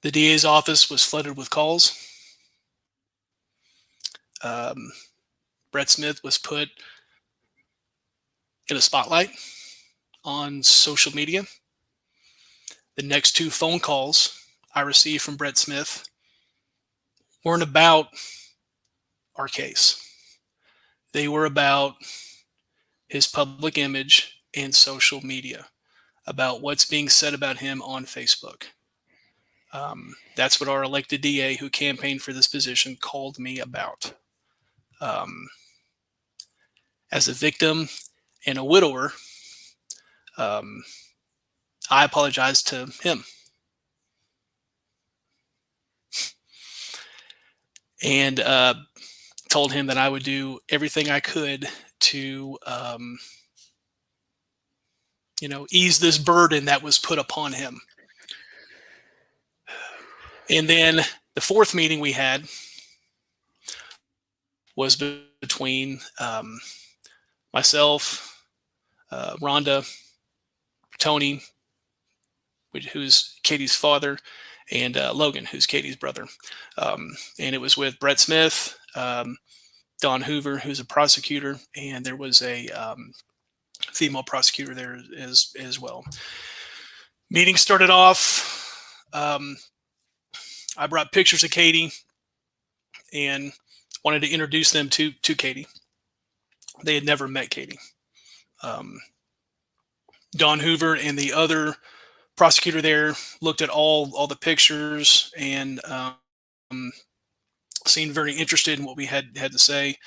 The DA's office was flooded with calls. Brett Smith was put in a spotlight on social media. The next two phone calls I received from Brett Smith weren't about our case. They were about his public image and social media, about what's being said about him on Facebook. That's what our elected DA, who campaigned for this position, called me about. As a victim and a widower, I apologized to him. And told him that I would do everything I could to, ease this burden that was put upon him. And then the fourth meeting we had was between myself, Rhonda, Tony, who's Katie's father, and Logan, who's Katie's brother. And it was with Brett Smith, Don Hoover, who's a prosecutor, and there was a female prosecutor there as well. Meeting started off. I brought pictures of Katie and wanted to introduce them to Katie. They had never met Katie. Don Hoover and the other prosecutor there looked at all the pictures and seemed very interested in what we had to say.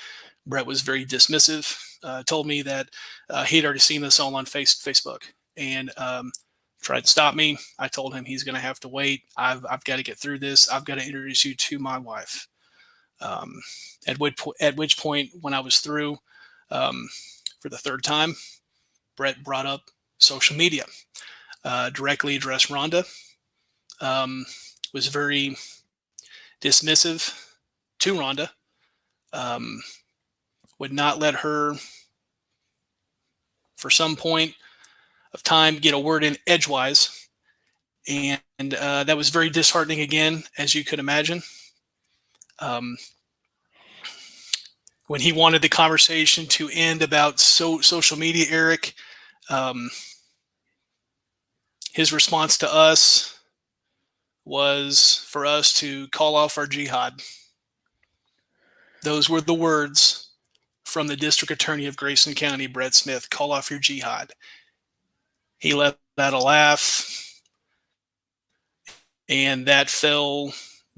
Brett was very dismissive. Told me that he'd already seen this all on Facebook and tried to stop me. I told him he's going to have to wait. I've got to get through this. I've got to introduce you to my wife. At which point, when I was through for the third time, Brett brought up social media, directly addressed Rhonda, was very dismissive to Rhonda, would not let her, for some point of time, get a word in edgewise. And that was very disheartening again, as you could imagine. When he wanted the conversation to end about social media, Eric, his response to us was for us to call off our jihad. Those were the words from the district attorney of Grayson County, Brett Smith: call off your jihad. He let out a laugh, and that fell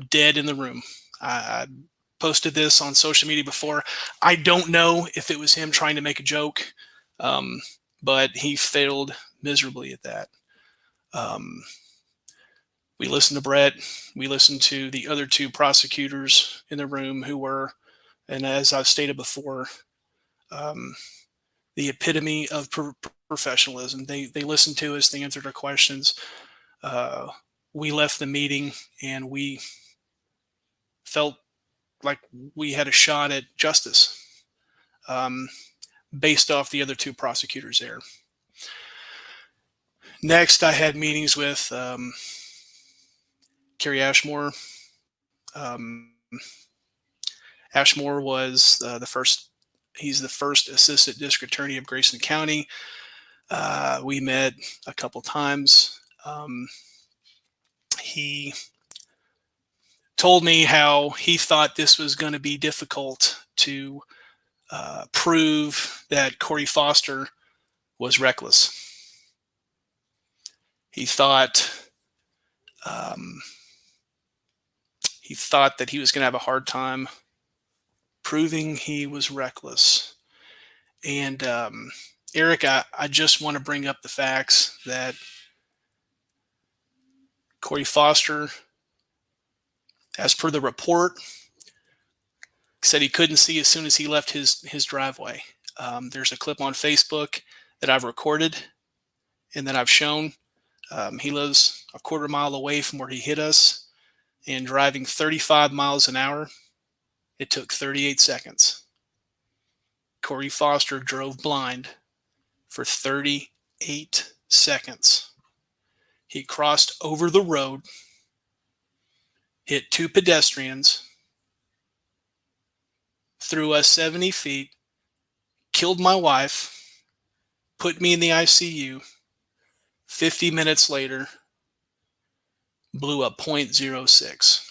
dead in the room. I posted this on social media before. I don't know if it was him trying to make a joke, but he failed miserably at that. We listened to Brett. We listened to the other two prosecutors in the room who were, and as I've stated before, the epitome of professionalism. They listened to us. They answered our questions. We left the meeting and we felt like we had a shot at justice based off the other two prosecutors there. Next, I had meetings with Kerry Ashmore. Ashmore was the first. He's the first assistant district attorney of Grayson County. We met a couple times. He told me how he thought this was going to be difficult to prove that Cory Foster was reckless. He thought that he was going to have a hard time proving he was reckless. And Eric, I just want to bring up the facts that Cory Foster, as per the report, said he couldn't see as soon as he left his driveway. There's a clip on Facebook that I've recorded and that I've shown. He lives a quarter mile away from where he hit us, and driving 35 miles an hour, it took 38 seconds. Cory Foster drove blind for 38 seconds. He crossed over the road, hit two pedestrians, threw us 70 feet, killed my wife, put me in the ICU. 50 minutes later, blew a .06.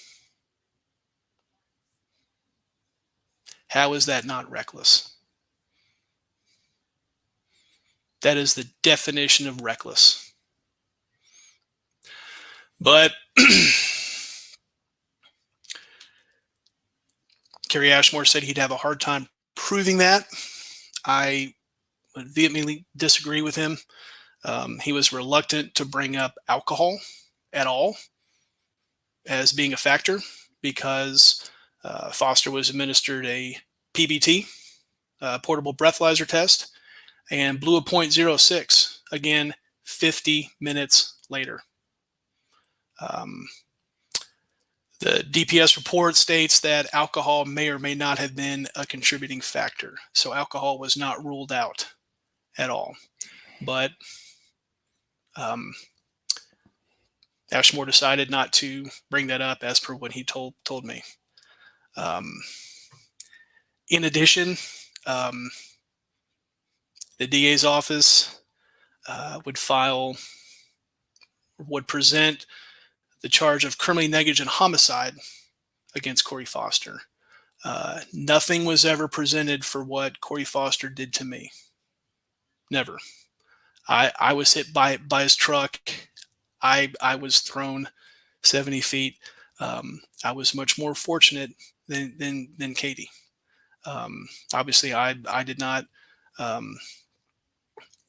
How is that not reckless? That is the definition of reckless. But Kerry Ashmore said he'd have a hard time proving that. I would vehemently disagree with him. He was reluctant to bring up alcohol at all as being a factor because Foster was administered a PBT, portable breathalyzer test, and blew a .06, again, 50 minutes later. The DPS report states that alcohol may or may not have been a contributing factor. So alcohol was not ruled out at all. But Ashmore decided not to bring that up as per what he told me. In addition, the DA's office would present the charge of criminally negligent homicide against Cory Foster. Nothing was ever presented for what Cory Foster did to me. Never. I was hit by his truck. I was thrown 70 feet. I was much more fortunate than Katie. Obviously, I did not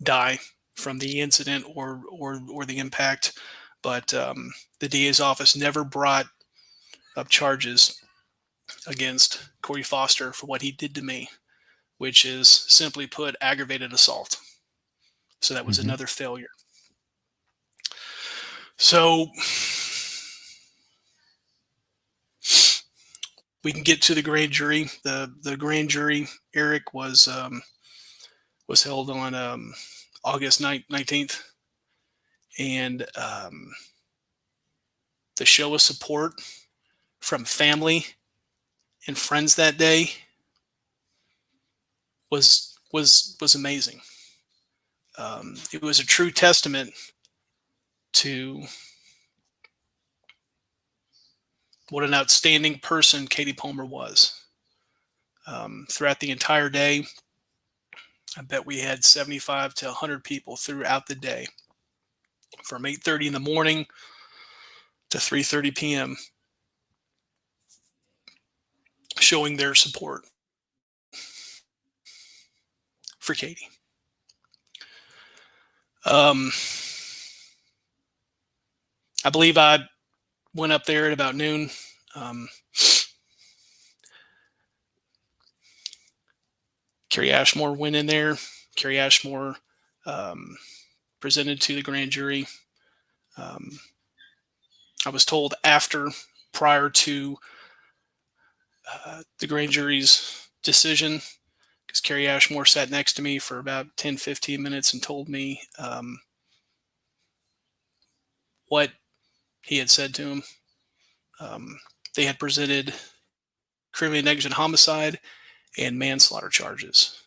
die from the incident or the impact, but the DA's office never brought up charges against Cory Foster for what he did to me, which is simply put aggravated assault. So that was another failure. So we can get to the grand jury. The grand jury, Eric, was was held on August 19th. And the show of support from family and friends that day was amazing. It was a true testament to what an outstanding person Katie Palmer was. Throughout the entire day, I bet we had 75 to 100 people throughout the day, from 8:30 in the morning to 3:30 p.m., showing their support for Katie. I believe I went up there at about noon. Carrie Ashmore went in there. Carrie Ashmore presented to the grand jury. I was told prior to the grand jury's decision, because Carrie Ashmore sat next to me for about 10, 15 minutes and told me what he had said to him. They had presented criminally negligent homicide and manslaughter charges.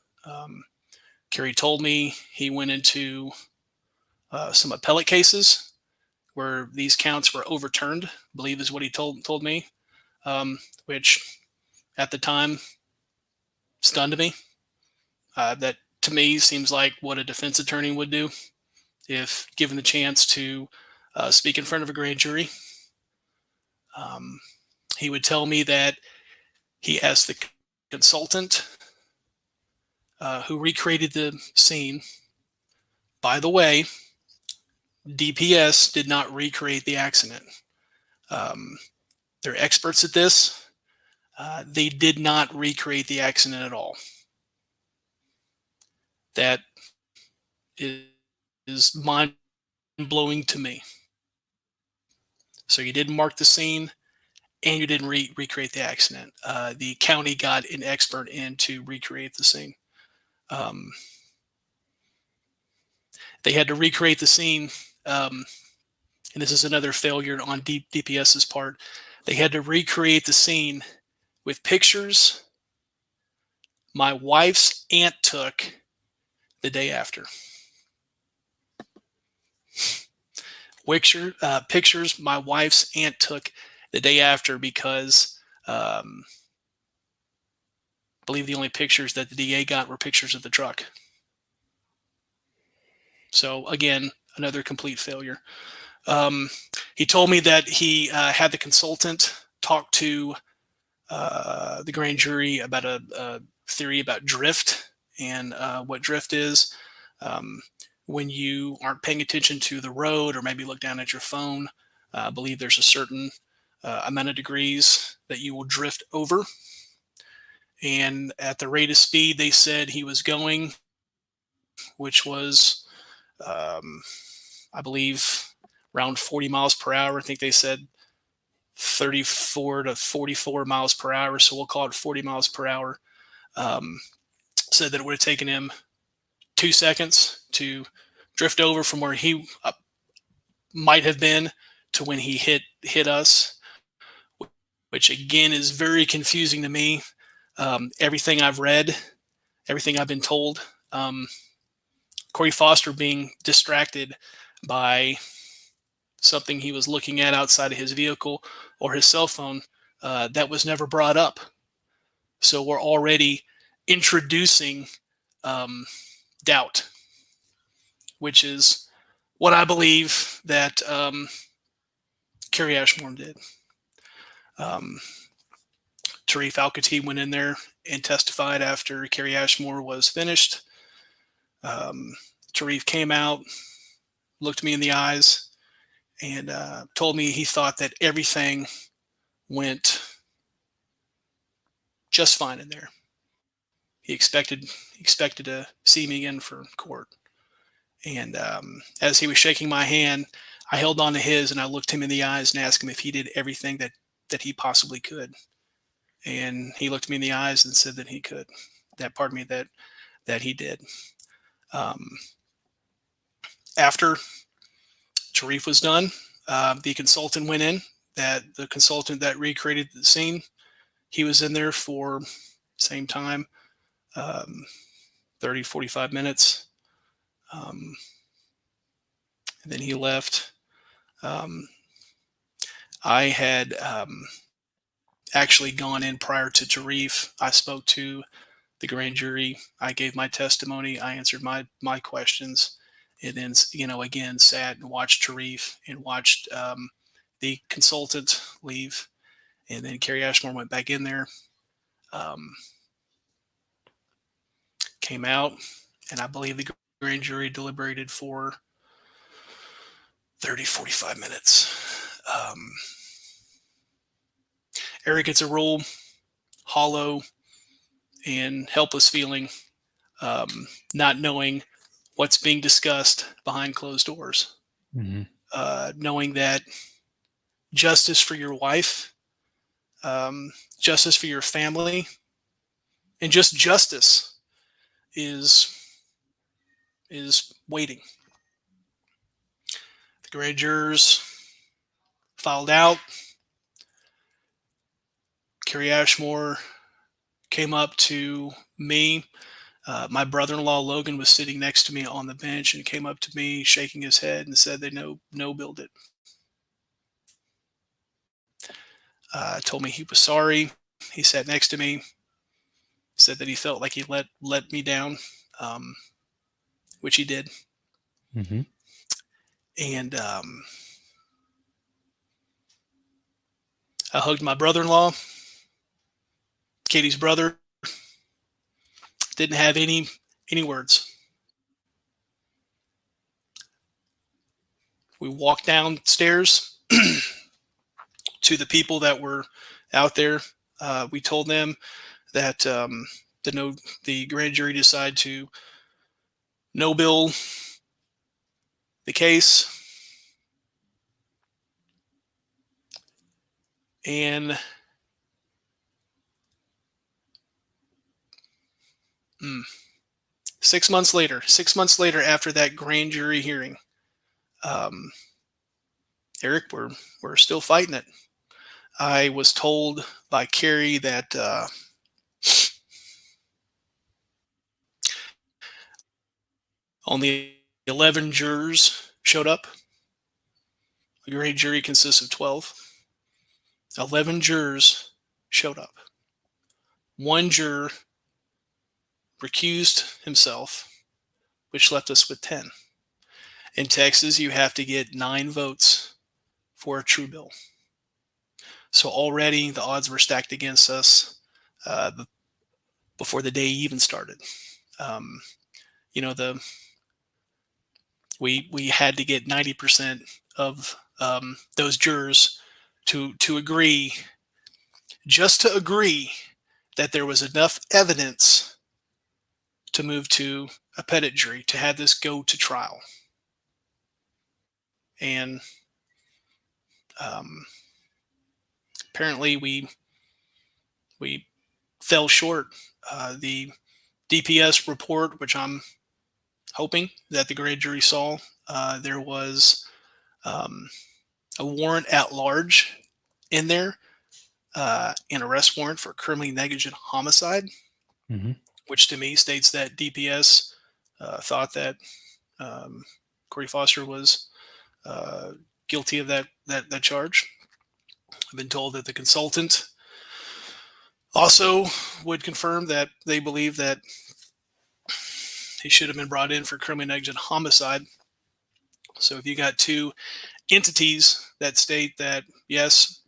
Carrie told me he went into some appellate cases where these counts were overturned, I believe is what he told me, which at the time stunned me. That to me seems like what a defense attorney would do if given the chance to speak in front of a grand jury. He would tell me that he asked the consultant who recreated the scene. By the way, DPS did not recreate the accident. They're experts at this. They did not recreate the accident at all. That is mind-blowing to me. So you didn't mark the scene, and you didn't recreate the accident. The county got an expert in to recreate the scene. They had to recreate the scene, and this is another failure on DPS's part. They had to recreate the scene with pictures my wife's aunt took the day after. Pictures my wife's aunt took the day after, because I believe the only pictures that the DA got were pictures of the truck. So again, another complete failure. He told me that he had the consultant talk to the grand jury about a theory about drift, and what drift is. When you aren't paying attention to the road, or maybe look down at your phone, I believe there's a certain amount of degrees that you will drift over. And at the rate of speed they said he was going, which was, I believe, around 40 miles per hour. I think they said 34 to 44 miles per hour. So we'll call it 40 miles per hour. Said that it would have taken him 2 seconds to drift over from where he might have been to when he hit us, which again is very confusing to me. Everything I've read, everything I've been told, Cory Foster being distracted by something he was looking at outside of his vehicle or his cell phone, that was never brought up. So we're already introducing doubt, which is what I believe that Carrie Ashmore did. Tarif Al-Khatib went in there and testified after Carrie Ashmore was finished. Tarif came out, looked me in the eyes, and told me he thought that everything went just fine in there. He expected to see me again for court. And as he was shaking my hand, I held on to his, and I looked him in the eyes and asked him if he did everything that he possibly could. And he looked me in the eyes and said that he could. That he did. After Sharif was done, the consultant went in. The consultant that recreated the scene, he was in there for same time, 30, 45 minutes. And then he left. I had actually gone in prior to Sharif. I spoke to the grand jury. I gave my testimony. I answered my questions, and then again sat and watched Sharif and watched the consultant leave, and then Carrie Ashmore went back in there, came out, and I believe the grand jury deliberated for 30, 45 minutes. Eric, it's a real hollow and helpless feeling, not knowing what's being discussed behind closed doors. Mm-hmm. Knowing that justice for your wife, justice for your family, and just justice is waiting. The grand jurors filed out. Carrie Ashmore came up to me. My brother-in-law Logan was sitting next to me on the bench and came up to me, shaking his head, and said they no-billed it. Told me he was sorry. He sat next to me. Said that he felt like he let me down, which he did. Mm-hmm. And I hugged my brother-in-law, Katie's brother. Didn't have any words. We walked downstairs to the people that were out there. We told them that the grand jury decided to no bill the case, and 6 months later after that grand jury hearing, Eric, we're still fighting it. I was told by Carrie that only 11 jurors showed up. The grand jury consists of 12. 11 jurors showed up. One juror recused himself, which left us with 10. In Texas, you have to get 9 votes for a true bill. So already the odds were stacked against us before the day even started. We had to get 90% of those jurors to agree, just to agree that there was enough evidence to move to a petit jury, to have this go to trial. And apparently we fell short. The DPS report, which I'm hoping that the grand jury saw, there was a warrant at large in there, an arrest warrant for criminally negligent homicide, Mm-hmm. which to me states that DPS thought that Cory Foster was guilty of that charge. I've been told that the consultant also would confirm that they believe that he should have been brought in for criminally negligent homicide. So if you got two entities that state that, yes,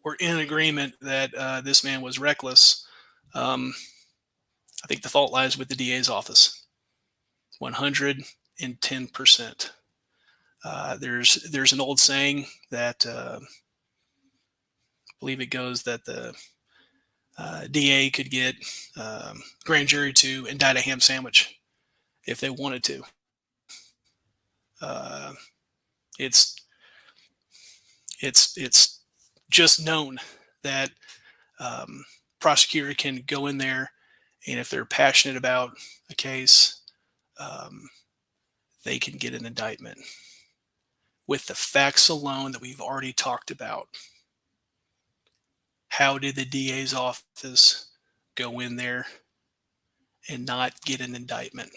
we're in agreement that this man was reckless, I think the fault lies with the DA's office. 110%. There's an old saying that I believe it goes that the DA could get grand jury to indict a ham sandwich if they wanted to. It's just known that prosecutor can go in there, and if they're passionate about a case, they can get an indictment with the facts alone that we've already talked about. How did the DA's office go in there and not get an indictment?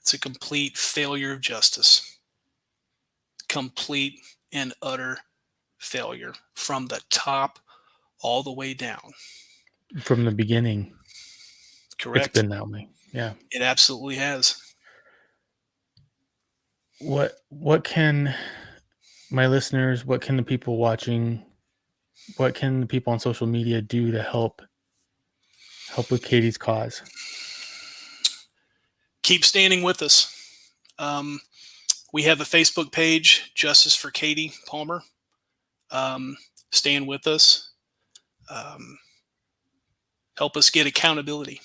It's a complete failure of justice. Complete and utter failure from the top all the way down. From the beginning. Correct. It's been that way. Yeah. It absolutely has. What can my listeners, what can the people watching, what can the people on social media do to help with Katie's cause? Keep standing with us. We have a Facebook page, Justice for Katie Palmer. Stand with us. Help us get accountability.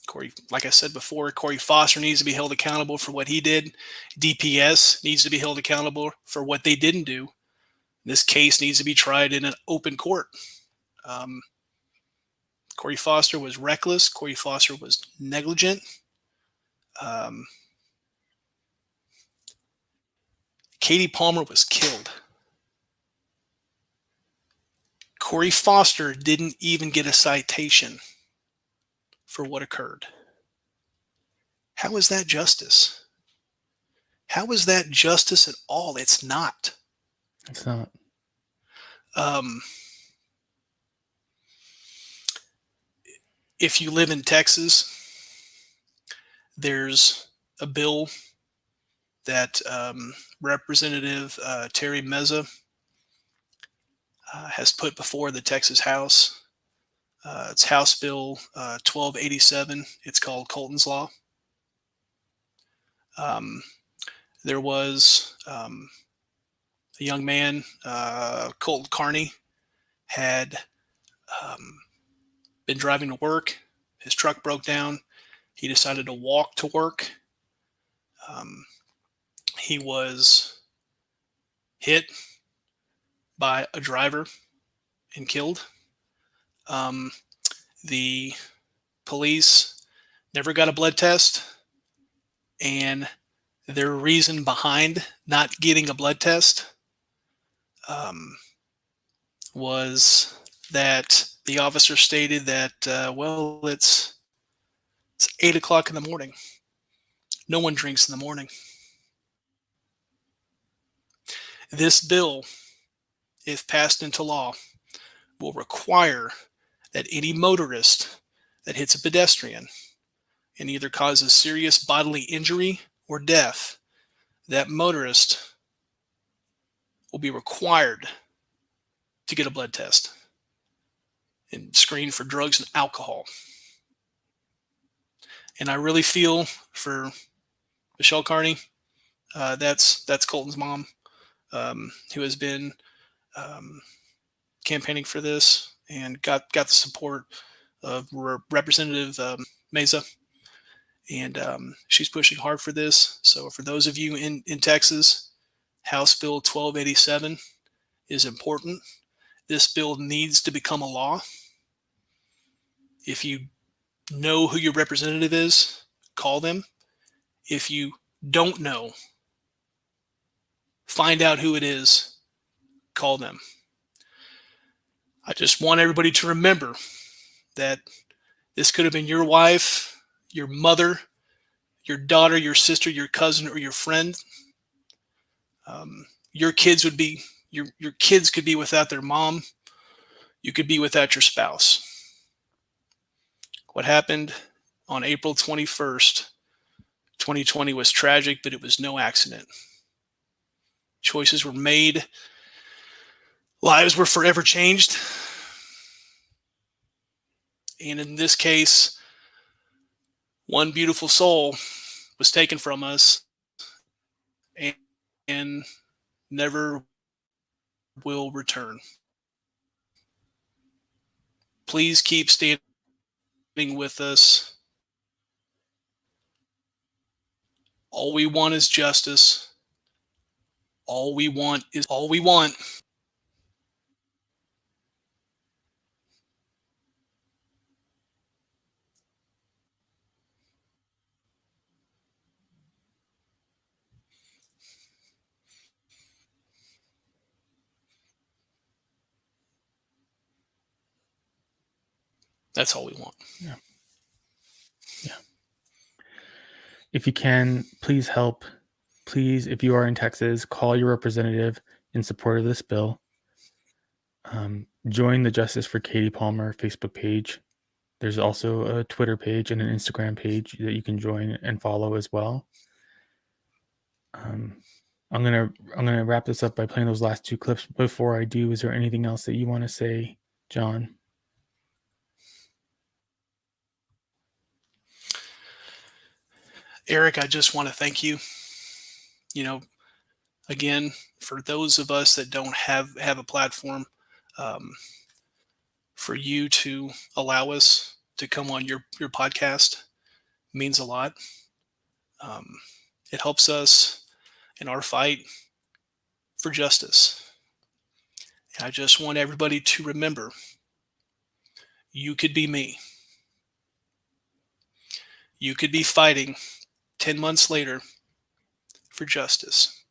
Cory, like I said before, Cory Foster needs to be held accountable for what he did. DPS needs to be held accountable for what they didn't do. This case needs to be tried in an open court. Cory Foster was reckless. Cory Foster was negligent. Katie Palmer was killed. Cory Foster didn't even get a citation for what occurred. How is that justice? How is that justice at all? It's not. It's not. If you live in Texas, there's a bill that Representative Terry Meza has put before the Texas House. It's House Bill 1287. It's called Colton's Law. There was a young man, Colton Carney, had been driving to work. His truck broke down. He decided to walk to work. He was hit by a driver and killed. The police never got a blood test, and their reason behind not getting a blood test was that the officer stated that, well, it's 8 o'clock in the morning. No one drinks in the morning. This bill, if passed into law, will require that any motorist that hits a pedestrian and either causes serious bodily injury or death, that motorist will be required to get a blood test and screen for drugs and alcohol. And I really feel for Michelle Carney, that's Colton's mom, who has been campaigning for this and got the support of Representative Meza, and she's pushing hard for this. So for those of you in Texas, House Bill 1287 is important. This bill needs to become a law. If you know who your representative is, call them. If you don't know, find out who it is, call them. I just want everybody to remember that this could have been your wife, your mother, your daughter, your sister, your cousin, or your friend. Your kids would be your kids could be without their mom. You could be without your spouse. What happened on April 21st, 2020 was tragic, but it was no accident. Choices were made. Lives were forever changed. And in this case, one beautiful soul was taken from us and never will return. Please keep standing with us. All we want is justice. All we want is all we want. That's all we want. Yeah. If you can, please help. Please, if you are in Texas, call your representative in support of this bill. Join the Justice for Katie Palmer Facebook page. There's also a Twitter page and an Instagram page that you can join and follow as well. I'm gonna wrap this up by playing those last 2 clips. Before I do, is there anything else that you want to say, John? Eric, I just want to thank you. Again, for those of us that don't have a platform, for you to allow us to come on your podcast means a lot. It helps us in our fight for justice. And I just want everybody to remember, you could be me. You could be fighting 10 months later for justice.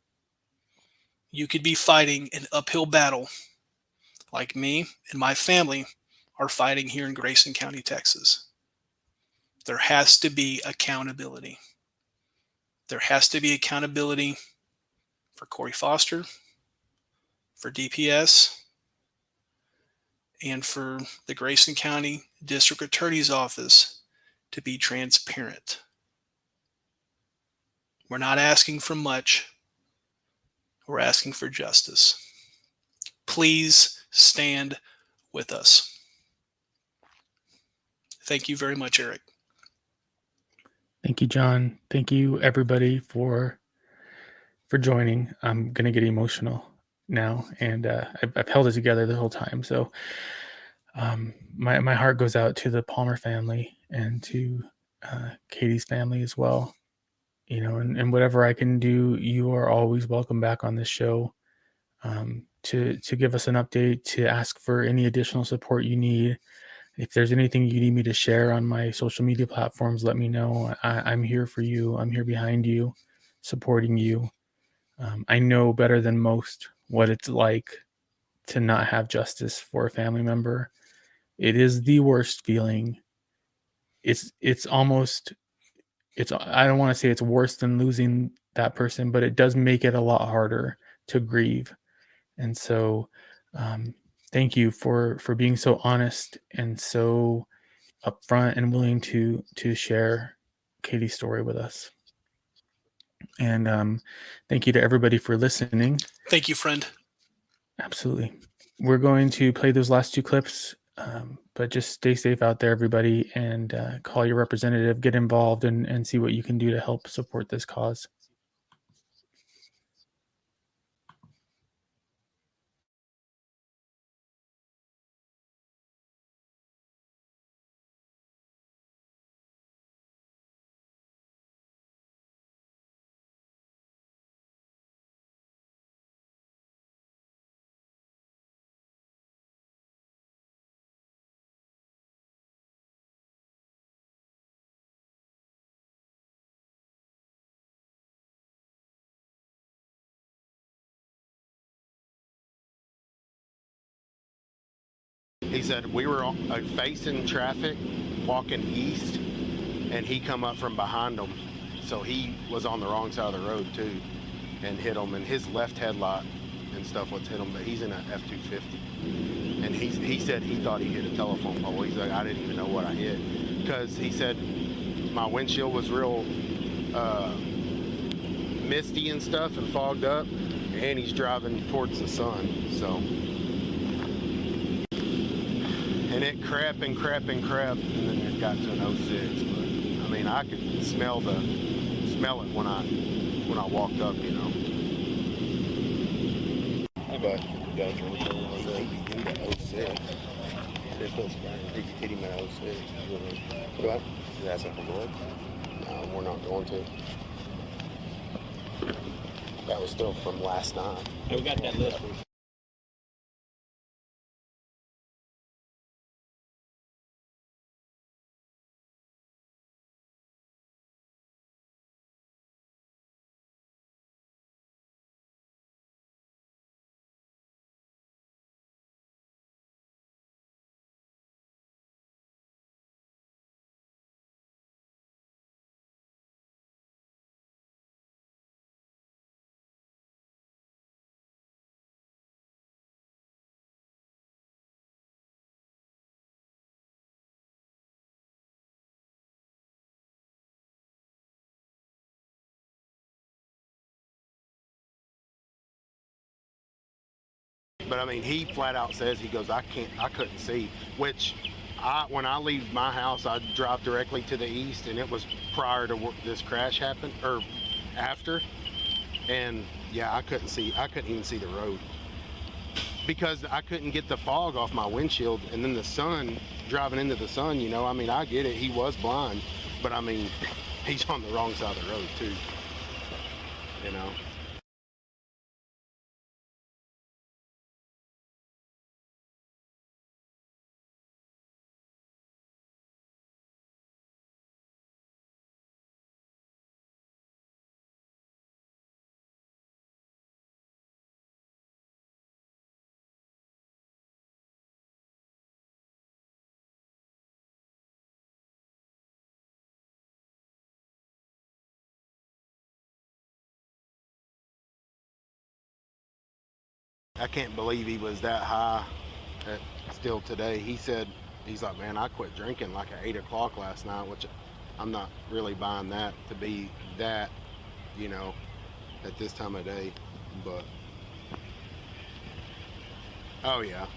You could be fighting an uphill battle like me and my family are fighting here in Grayson County, Texas. There has to be accountability. There has to be accountability for Cory Foster, for DPS, and for the Grayson County District Attorney's Office to be transparent. We're not asking for much. We're asking for justice. Please stand with us. Thank you very much, Eric. Thank you, John. Thank you, everybody, for joining. I'm gonna get emotional now, and I've held it together the whole time. So my heart goes out to the Palmer family and to Katie's family as well. And whatever I can do, you are always welcome back on this show to give us an update, to ask for any additional support you need. If there's anything you need me to share on my social media platforms, let me know. I'm here for you. I'm here behind you, supporting you. I know better than most what it's like to not have justice for a family member. It is the worst feeling. It's almost, I don't want to say it's worse than losing that person, but it does make it a lot harder to grieve. And so thank you for being so honest and so upfront and willing to share Katie's story with us. And thank you to everybody for listening. Thank you, friend. Absolutely. We're going to play those last 2 clips, but just stay safe out there, everybody, and call your representative, get involved, and see what you can do to help support this cause. He said we were facing traffic, walking east, and he come up from behind them. So he was on the wrong side of the road too, and hit him. And his left headlight and stuff was hit him, but he's in an F-250. And he said he thought he hit a telephone pole. He's like, I didn't even know what I hit, because he said my windshield was real misty and stuff and fogged up, and he's driving towards the sun. So. And it crept and crept and crept, and then it got to an 06. But I mean, I could smell it when I walked up, you know. Hey, bud. You guys really feeling into 06? They're supposed to hit him at 06. What? You asking for blood? No, we're not going to. That was still from last night. Hey, we got that list. But I mean, he flat out says, he goes, I couldn't see, which when I leave my house, I drive directly to the east, and it was prior to this crash happened, or after. And yeah, I couldn't even see the road because I couldn't get the fog off my windshield, and then the sun, driving into the sun, you know, I mean, I get it, he was blind, but I mean, he's on the wrong side of the road too, you know. I can't believe he was that high still today. He said, he's like, man, I quit drinking like at 8 o'clock last night, which I'm not really buying that to be that, you know, at this time of day. But, oh yeah.